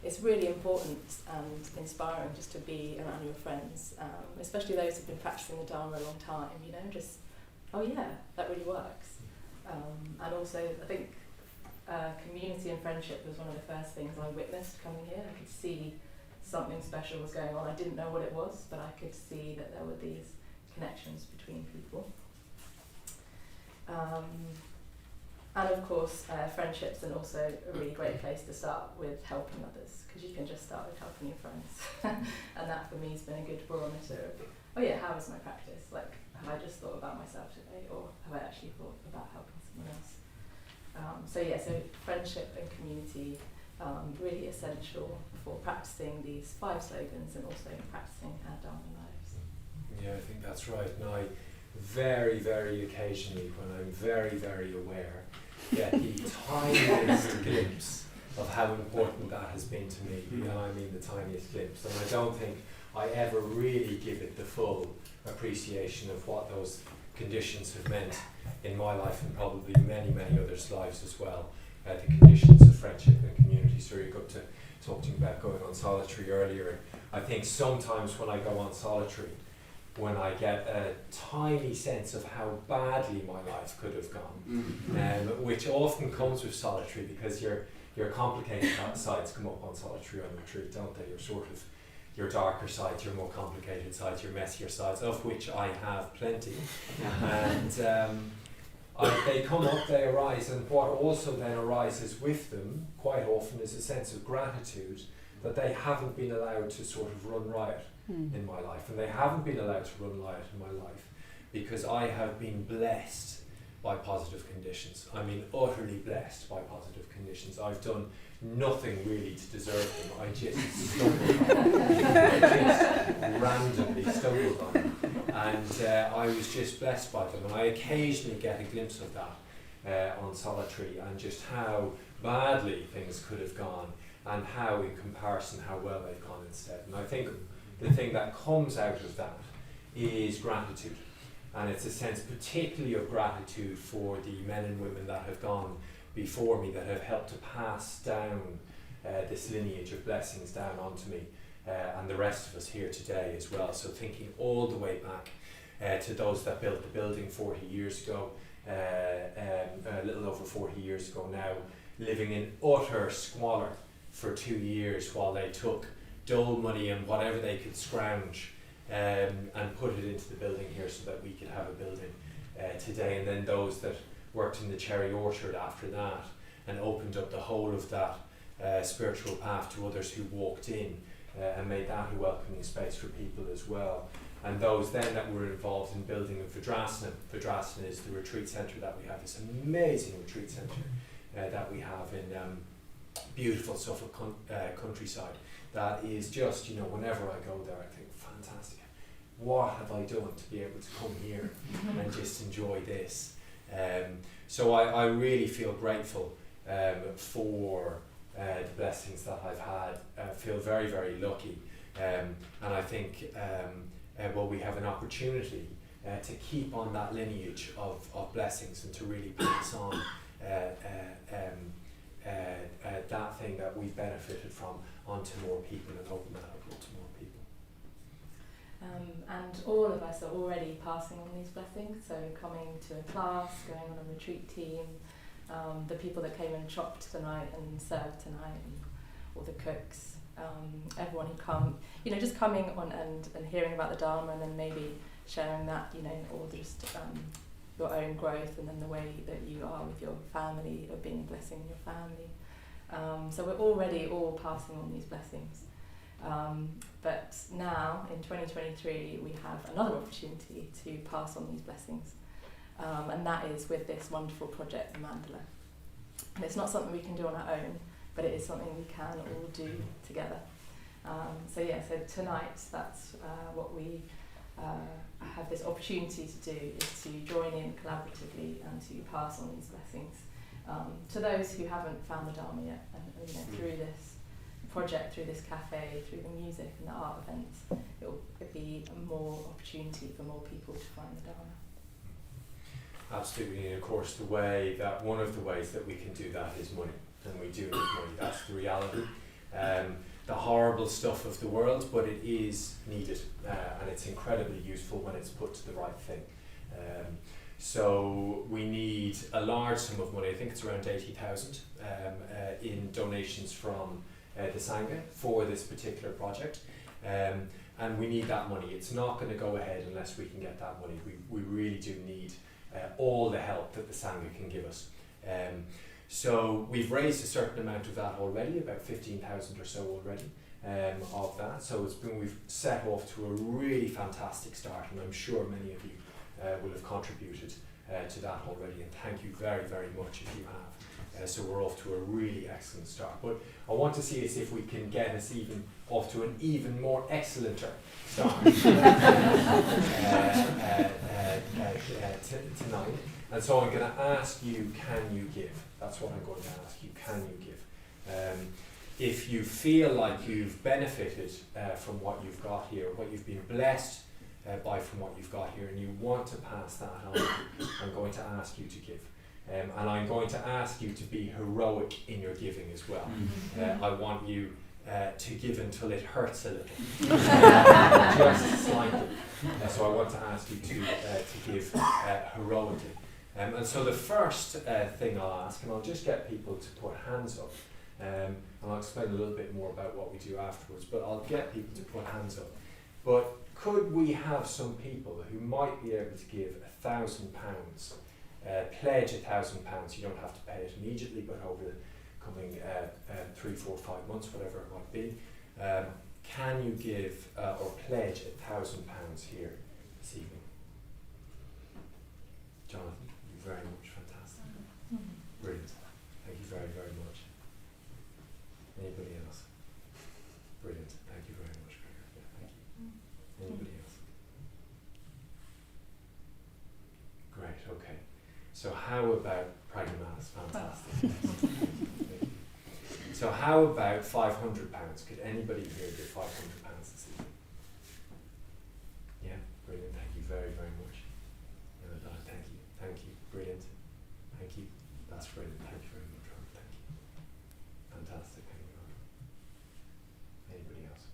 It's really important and inspiring just to be around your friends, especially those who've been practicing the Dharma a long time, just, oh yeah, that really works. And also, I think community and friendship was one of the first things I witnessed coming here. I could see something special was going on. I didn't know what it was, but I could see that there were these connections between people. And of course, friendships, and also a really great place to start with helping others, because you can just start with helping your friends. And that for me has been a good barometer of, oh yeah, how is my practice? Like, have I just thought about myself today, or have I actually thought about helping someone else? So friendship and community, really essential for practicing these 5 slogans and also practicing our Dharma lives. Yeah, I think that's right. And I very, very occasionally, when I'm very, very aware, get the tiniest glimpse of how important that has been to me. And I mean the tiniest glimpse. And I don't think I ever really give it the full appreciation of what those conditions have meant in my life and probably many, many others' lives as well. The conditions of friendship and community. Suryagupta talked about going on solitary earlier. I think sometimes when I go on solitary, when I get a tiny sense of how badly my life could have gone, which often comes with solitary because your complicated sides come up on solitary on retreat, don't they? Your sort of your darker sides, your more complicated sides, your messier sides, of which I have plenty. And they come up, they arise, and what also then arises with them quite often is a sense of gratitude that they haven't been allowed to sort of run riot in my life. And they haven't been allowed to run riot in my life because I have been blessed by positive conditions. I mean, utterly blessed by positive conditions. I've done nothing really to deserve them. I just stumbled on them. I just randomly stumbled on them. And I was just blessed by them. And I occasionally get a glimpse of that on solitary and just how badly things could have gone and how, in comparison, how well they've gone instead. And I think the thing that comes out of that is gratitude. And it's a sense particularly of gratitude for the men and women that have gone before me, that have helped to pass down this lineage of blessings down onto me and the rest of us here today as well. So thinking all the way back to those that built the building 40 years ago, a little over 40 years ago now, living in utter squalor for 2 years while they took dole money and whatever they could scrounge and put it into the building here so that we could have a building today. And then those that worked in the cherry orchard after that and opened up the whole of that spiritual path to others who walked in and made that a welcoming space for people as well. And those then that were involved in building of Vidrasana. Vidrasana is the retreat centre that we have, this amazing retreat centre that we have in beautiful Suffolk countryside. That is just, you know, whenever I go there I think, fantastic, what have I done to be able to come here and just enjoy this? So I really feel grateful for the blessings that I've had. I feel very, very lucky. And I think, well, we have an opportunity to keep on that lineage of blessings and to really pass on that thing that we've benefited from onto more people and open that up to more people. And all of us are already passing on these blessings, so coming to a class, going on a retreat team, the people that came and chopped tonight and served tonight, and all the cooks, everyone who come, you know, just coming on and hearing about the Dharma and then maybe sharing that, you know, or just your own growth and then the way that you are with your family, or being a blessing in your family. So we're already all passing on these blessings. But now, in 2023, we have another opportunity to pass on these blessings. And that is with this wonderful project, the Mandala. And it's not something we can do on our own, but it is something we can all do together. So tonight, that's what we have this opportunity to do, is to join in collaboratively and to pass on these blessings to those who haven't found the Dharma yet. And you know, through this project, through this cafe, through the music and the art events, it'll be more opportunity for more people to find the Dharma. Absolutely, and of course one of the ways that we can do that is money, and we do need money. That's the reality. The horrible stuff of the world, but it is needed, and it's incredibly useful when it's put to the right thing. So we need a large sum of money. I think it's around 80,000 in donations from the Sangha for this particular project, and we need that money. It's not going to go ahead unless we can get that money. We really do need all the help that the Sangha can give us. So we've raised a certain amount of that already, about 15,000 or so already of that. So we've set off to a really fantastic start, and I'm sure many of you will have contributed to that already, and thank you very, very much if you have. So we're off to a really excellent start. But I want to see us if we can get us even off to an even more excellenter start tonight. And so I'm going to ask you, can you give? That's what I'm going to ask you, can you give? If you feel like you've benefited from what you've got here, what you've been blessed buy from what you've got here and you want to pass that on, I'm going to ask you to give. And I'm going to ask you to be heroic in your giving as well. I want you to give until it hurts a little, just slightly. So I want to ask you to give heroically. And so the first thing I'll ask, and I'll just get people to put hands up, and I'll explain a little bit more about what we do afterwards, but I'll get people to put hands up. But could we have some people who might be able to give £1,000, pledge £1,000? You don't have to pay it immediately, but over the coming 3, 4, 5 months, whatever it might be, can you give or pledge £1,000 here this evening? Jonathan, thank you very much, fantastic. Brilliant. Thank you very, very much. Anybody else? Brilliant. Thank you very much, Gregor. Yeah, thank you. Anybody else? Great, okay. So how about pragmatis? Fantastic. So how about £500? Could anybody here give £500 this evening? Yeah, brilliant. Thank you very, very much. Thank you. Thank you. Brilliant. Thank you. That's brilliant. Thank you very much, Robert. Thank you. Fantastic. Thank you, Robert. Anybody else?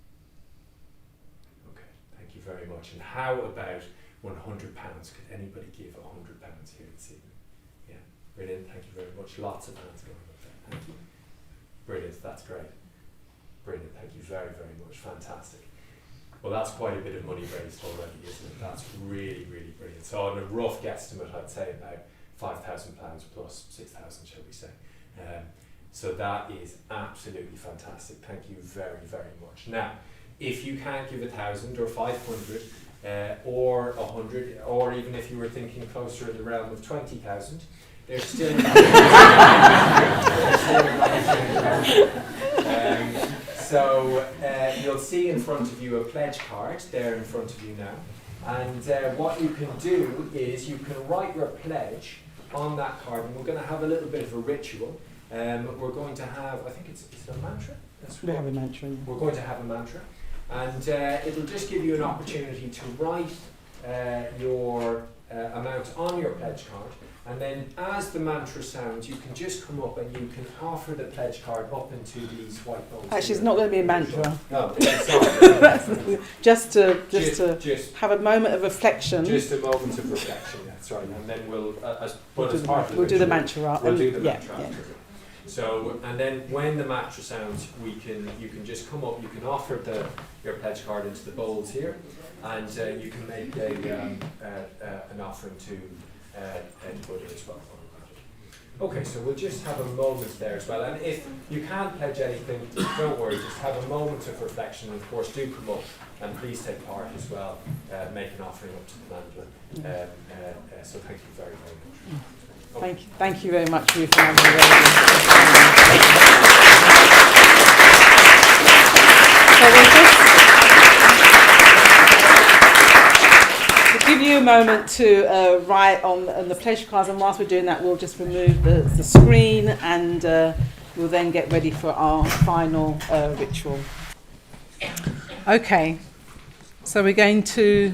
Okay. Thank you very much. And how about £100? Could anybody give £100 here this evening? Yeah. Brilliant. Thank you very much. Lots of hands going up there. Thank you. Brilliant, that's great. Brilliant, thank you very, very much. Fantastic. Well, that's quite a bit of money raised already, isn't it? That's really, really brilliant. So on a rough guesstimate, I'd say about £5,000 plus 6,000, shall we say. So that is absolutely fantastic. Thank you very, very much. Now, if you can't give 1,000 or 500 or 100, or even if you were thinking closer in the realm of 20,000, there's still so you'll see in front of you a pledge card there in front of you now, and what you can do is you can write your pledge on that card, and we're going to have a little bit of a ritual. We're going to have, I think it's a mantra? We have a mantra. Yeah. We're going to have a mantra, and it'll just give you an opportunity to write your amount on your pledge card. And then as the mantra sounds, you can just come up and you can offer the pledge card up into these white bowls. Actually, it's not going to be a mantra. No, sorry. just to have a moment of reflection. Just a moment of reflection, that's right. And then we'll, as part of the we'll do the mantra. We'll do the mantra yeah. after. So, and then when the mantra sounds, you can just come up, you can offer your pledge card into the bowls here, and you can make an offering to Buddha as well. Okay, so we'll just have a moment there as well, and if you can't pledge anything, don't worry, just have a moment of reflection, and of course do come up and please take part as well, make an offering up to the Mandala. So thank you very, very much. Okay. Thank you very much, Ruth. To give you a moment to write on the pledge cards, and whilst we're doing that, we'll just remove the screen, and we'll then get ready for our final ritual. Okay, so we're going to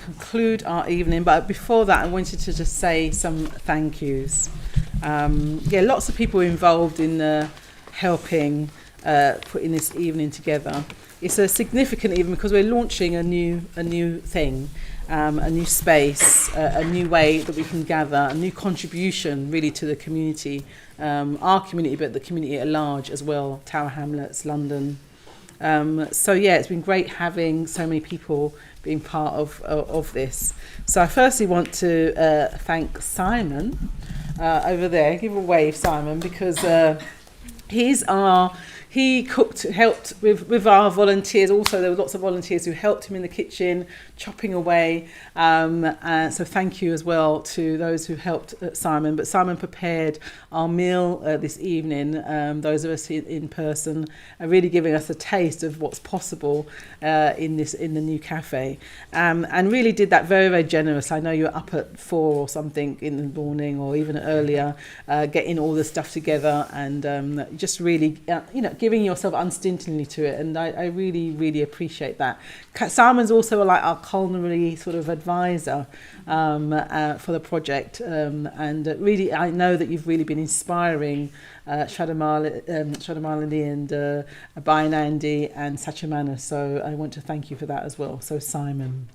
conclude our evening, but before that I wanted to just say some thank yous. Lots of people involved in helping putting this evening together. It's a significant evening because we're launching a new thing, a new space, a new way that we can gather, a new contribution really to the community, our community, but the community at large as well, Tower Hamlets, London. It's been great having so many people being part of this. So I firstly want to thank Simon over there. Give a wave, Simon, because he helped with our volunteers. Also, there were lots of volunteers who helped him in the kitchen, chopping away. So thank you as well to those who helped Simon. But Simon prepared our meal this evening. Those of us in person are really giving us a taste of what's possible in the new cafe, and really did that very, very generous. I know you were up at 4 or something in the morning, or even earlier, getting all the stuff together, and just really, giving yourself unstintingly to it. And I really, really appreciate that. Simon's also like our culinary sort of advisor for the project. And really, I know that you've really been inspiring Shadamalini and Bayanandi and Sachamana. So I want to thank you for that as well. So Simon.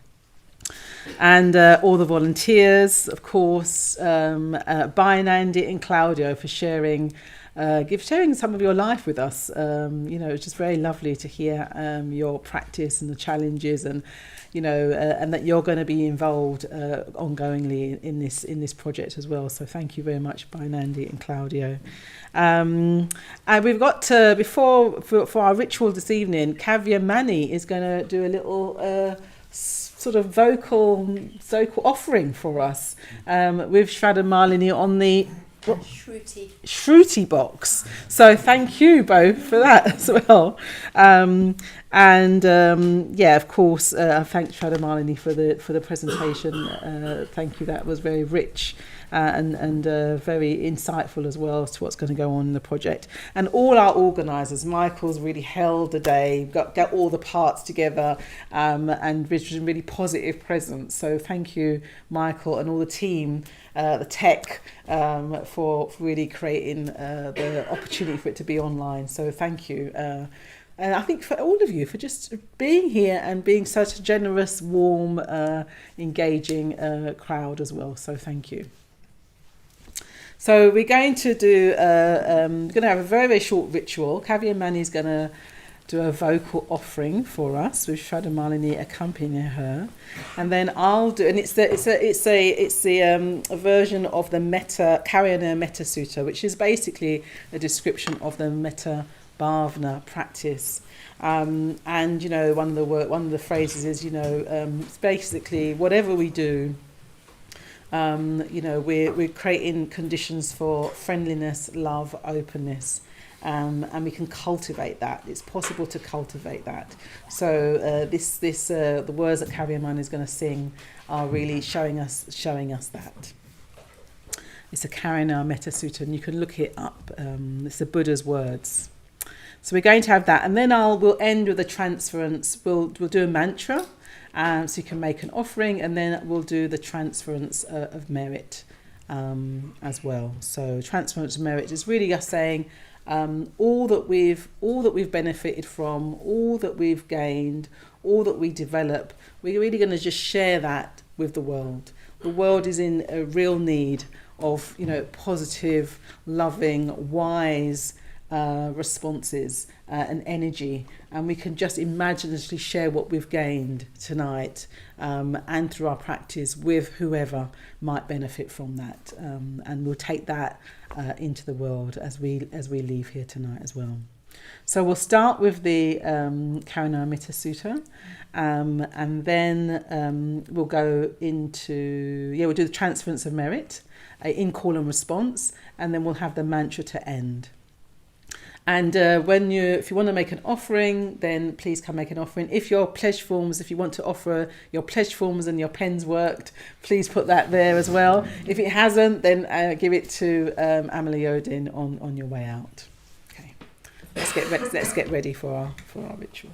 And all the volunteers, of course, Bayanandi and Claudio for sharing some of your life with us. It's just very lovely to hear your practice and the challenges, and and that you're going to be involved ongoingly in this project as well. So thank you very much, Bayanandi and Claudio. And we've got for our ritual this evening, Kavya Mani is going to do a little sort of vocal offering for us with Shraddha Malini on the Shruti box. So thank you both for that as well. Of course, I thank Shraddha Malini for the presentation. Thank you. That was very rich and very insightful as well as to what's going to go on in the project. And all our organisers, Michael's really held the day, got all the parts together, and which was a really positive presence. So thank you, Michael, and all the team, the tech, for really creating the opportunity for it to be online. So thank you. And I think for all of you for just being here and being such a generous, warm, engaging crowd as well. So thank you. So we're going to have a very, very short ritual. Kavya Mani is going to do a vocal offering for us with Shraddha Malini accompanying her, and then I'll do, and it's a version of the Karayana Metta Sutta, which is basically a description of the Metta Bhavana practice. And one of the phrases is it's basically whatever we do. We're creating conditions for friendliness, love, openness, and we can cultivate that. It's possible to cultivate that. So the words that Kavya Mani is going to sing are really showing us that. It's a Karayana Metta Sutta, and you can look it up. It's the Buddha's words. So we're going to have that, and then we'll end with a transference. We'll do a mantra. So you can make an offering, and then we'll do the transference of merit as well. So transference of merit is really us saying all that we've benefited from, all that we've gained, all that we develop. We're really going to just share that with the world. The world is in a real need of positive, loving, wise responses and energy, and we can just imaginatively share what we've gained tonight and through our practice with whoever might benefit from that, and we'll take that into the world as we leave here tonight as well. So we'll start with the Karayana Metta Sutta, and then we'll go into we'll do the transference of merit in call and response, and then we'll have the mantra to end. And if you want to make an offering, then please come make an offering. If you want to offer your pledge forms and your pens worked, please put that there as well. If it hasn't, then give it to Amalie Odin on your way out. Okay, let's get ready for our ritual.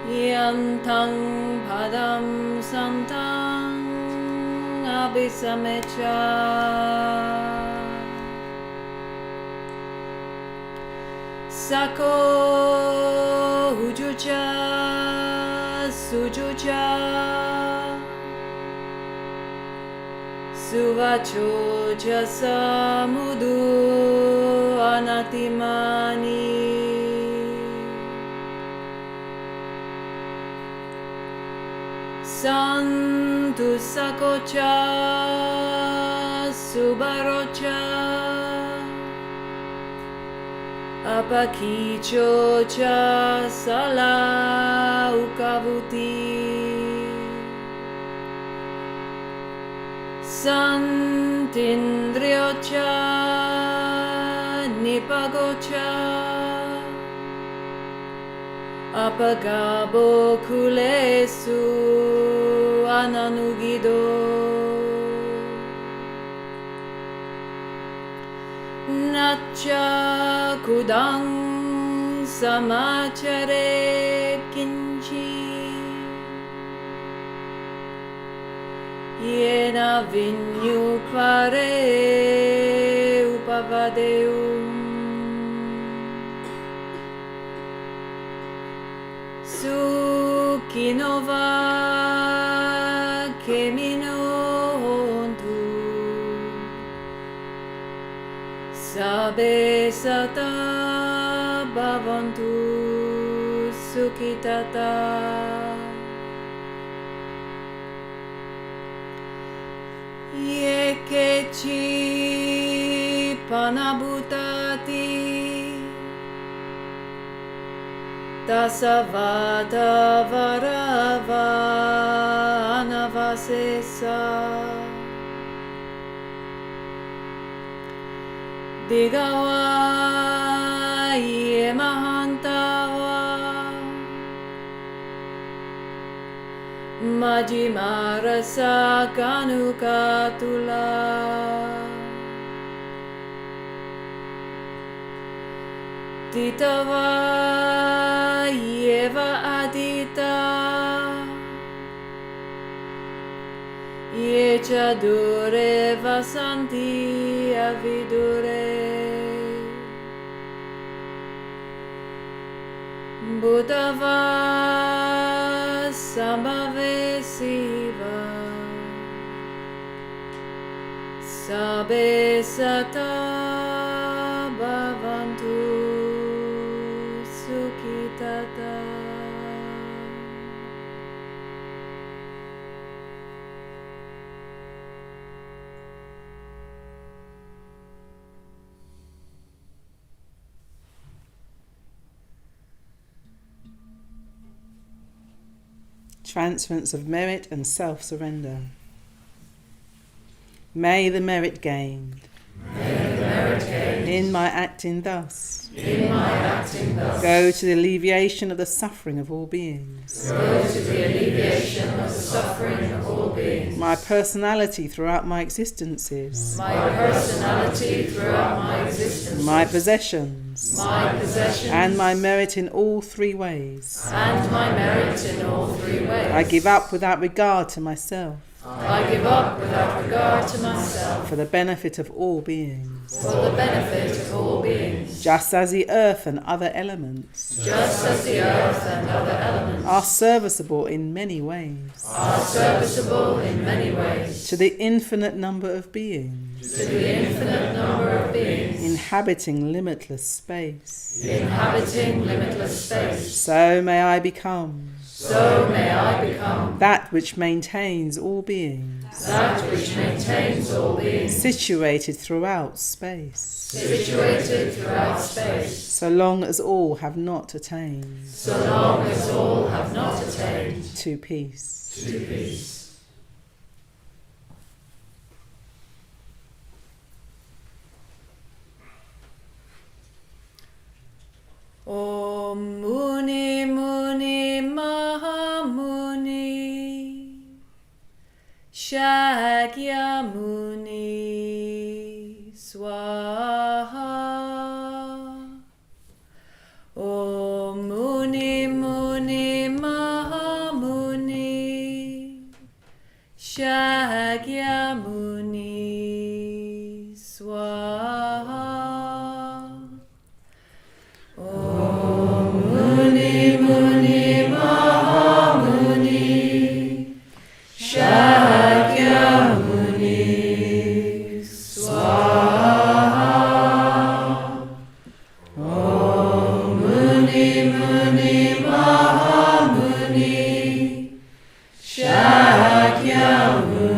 Yantang padam santang abhisamecha Sako hujucha sujucha Suvacho jasa mudu anatimani sakocha subarocha apakichocha sala ukavuti santindriocha nipagocha apagabo kulesu ananugido nacha kudang samachare kinchi yena vinyupare upavadeum Sukinova kemino hontu Sabe sata bhavantu sukitata Yekechi panabhutati Tasavata varava anavasesa Digawa yemahantawa Majimarasa kanukatula Titava yeva adita Yecha dure vasanti avidure Buddhava sambhave siva Sabe sata bhavantu sukitata Transference of merit and self-surrender. May the merit gained in my acting thus go to the alleviation of the suffering of all beings. My personality throughout my existences. My possessions. And my merit in all three ways. I give up without regard to myself. For the benefit of all beings. Just as the earth and other elements. Are serviceable in many ways. To the infinite number of beings. Inhabiting limitless space. So may I become. That which maintains all beings. Situated throughout space. So long as all have not attained. To peace. Om Muni Muni Mahamuni Shakyamuni Swaha Om Muni Muni Mahamuni Shakyamuni Swaha Muni Muni Mahamuni Shakyamuni Swaha Om Muni Muni Mahamuni Shakyamuni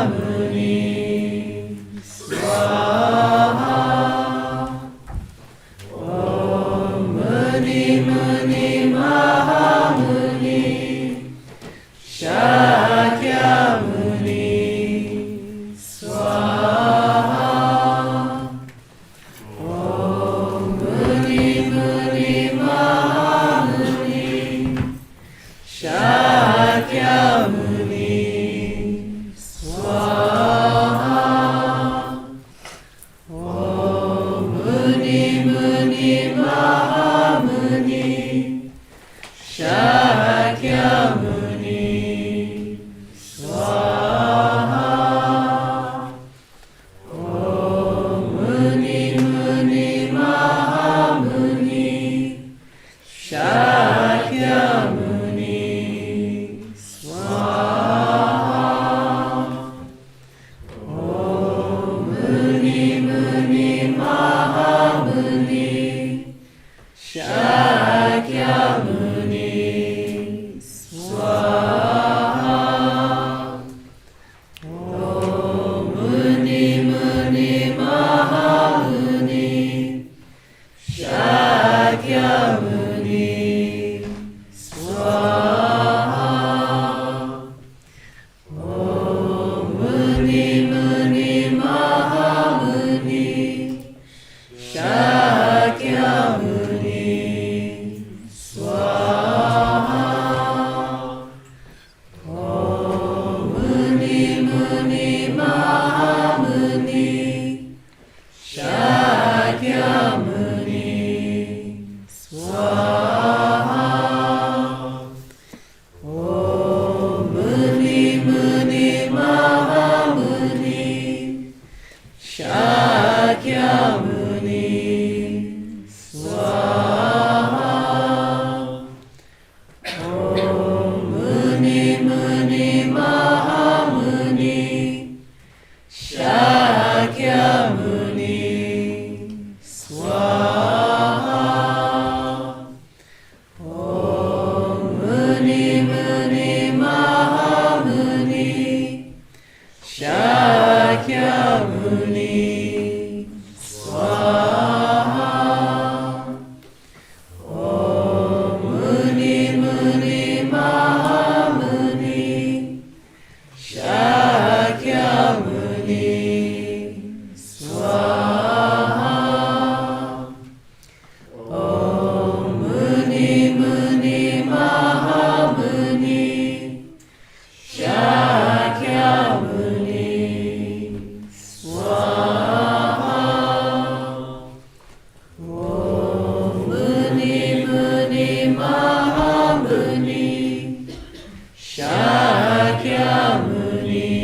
Shakyamuni Swaha. Om Muni Muni Mahamuni Shakyamuni Swaha. Om Muni Muni Mahamuni Shakyamuni Swaha. Om Muni Muni Mahamuni Shakyamuni Swaha. Om Muni Muni Mahamuni Shakyamuni Swaha. Om Muni Muni Mahamuni Shakyamuni Swaha. Om Muni Muni Mahamuni Shakyamuni Swaha. Om Muni Muni Mahamuni Shakyamuni Swaha. Om Muni Muni Mahamuni Shakyamuni Swaha. Om Muni Muni Mahamuni Shakyamuni Swaha. Om Muni Muni Mahamuni Shakyamuni Swaha. Om Muni Muni Mahamuni Shakyamuni Swaha. Om Muni Muni Mahamuni Shakyamuni Swaha. Om Muni Muni Mahamuni Shakyamuni Swaha. Om Muni Muni Mahamuni Shakyamuni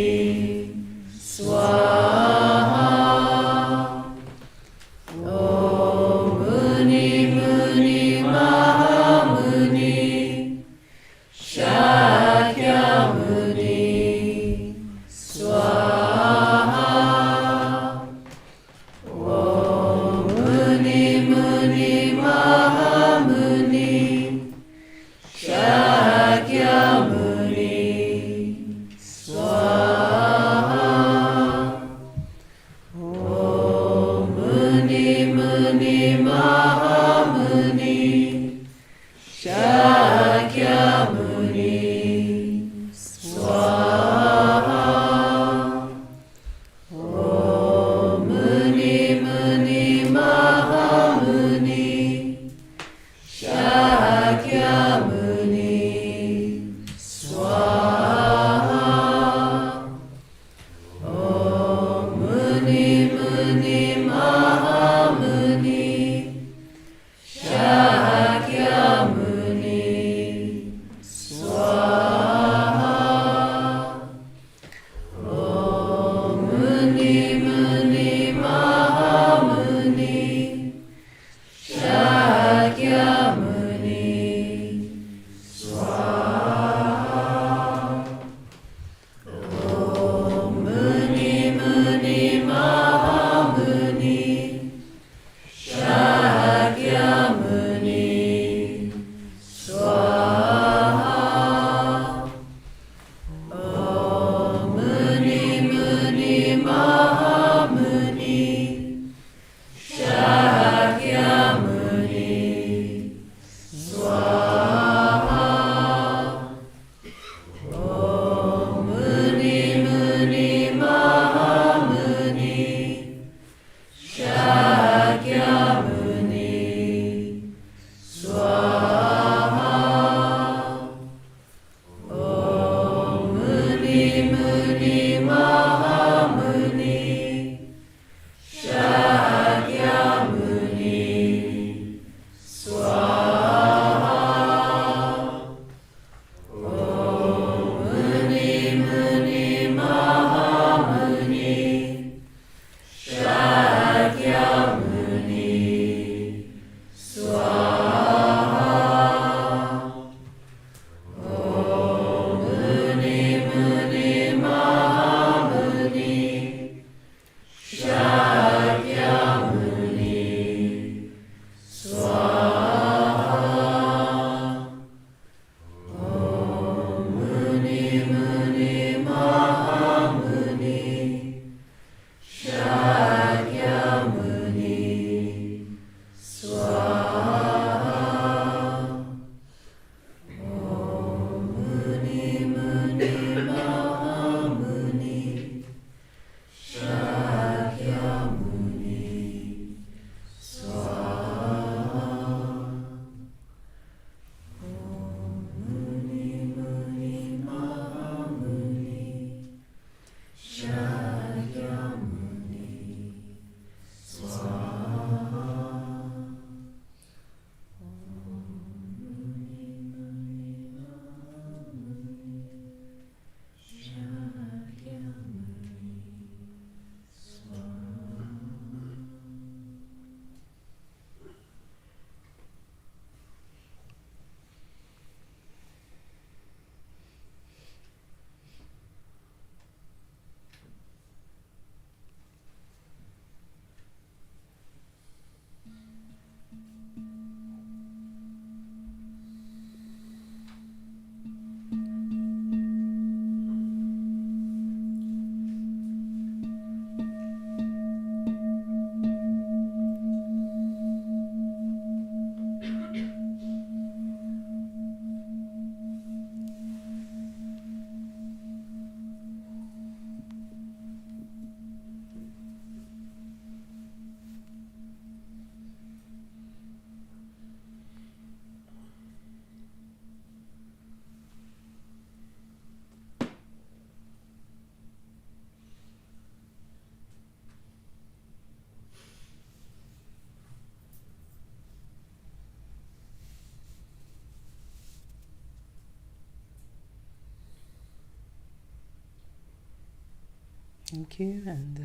Thank you, and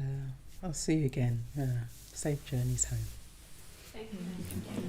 I'll see you again. Safe journeys home. Thank you.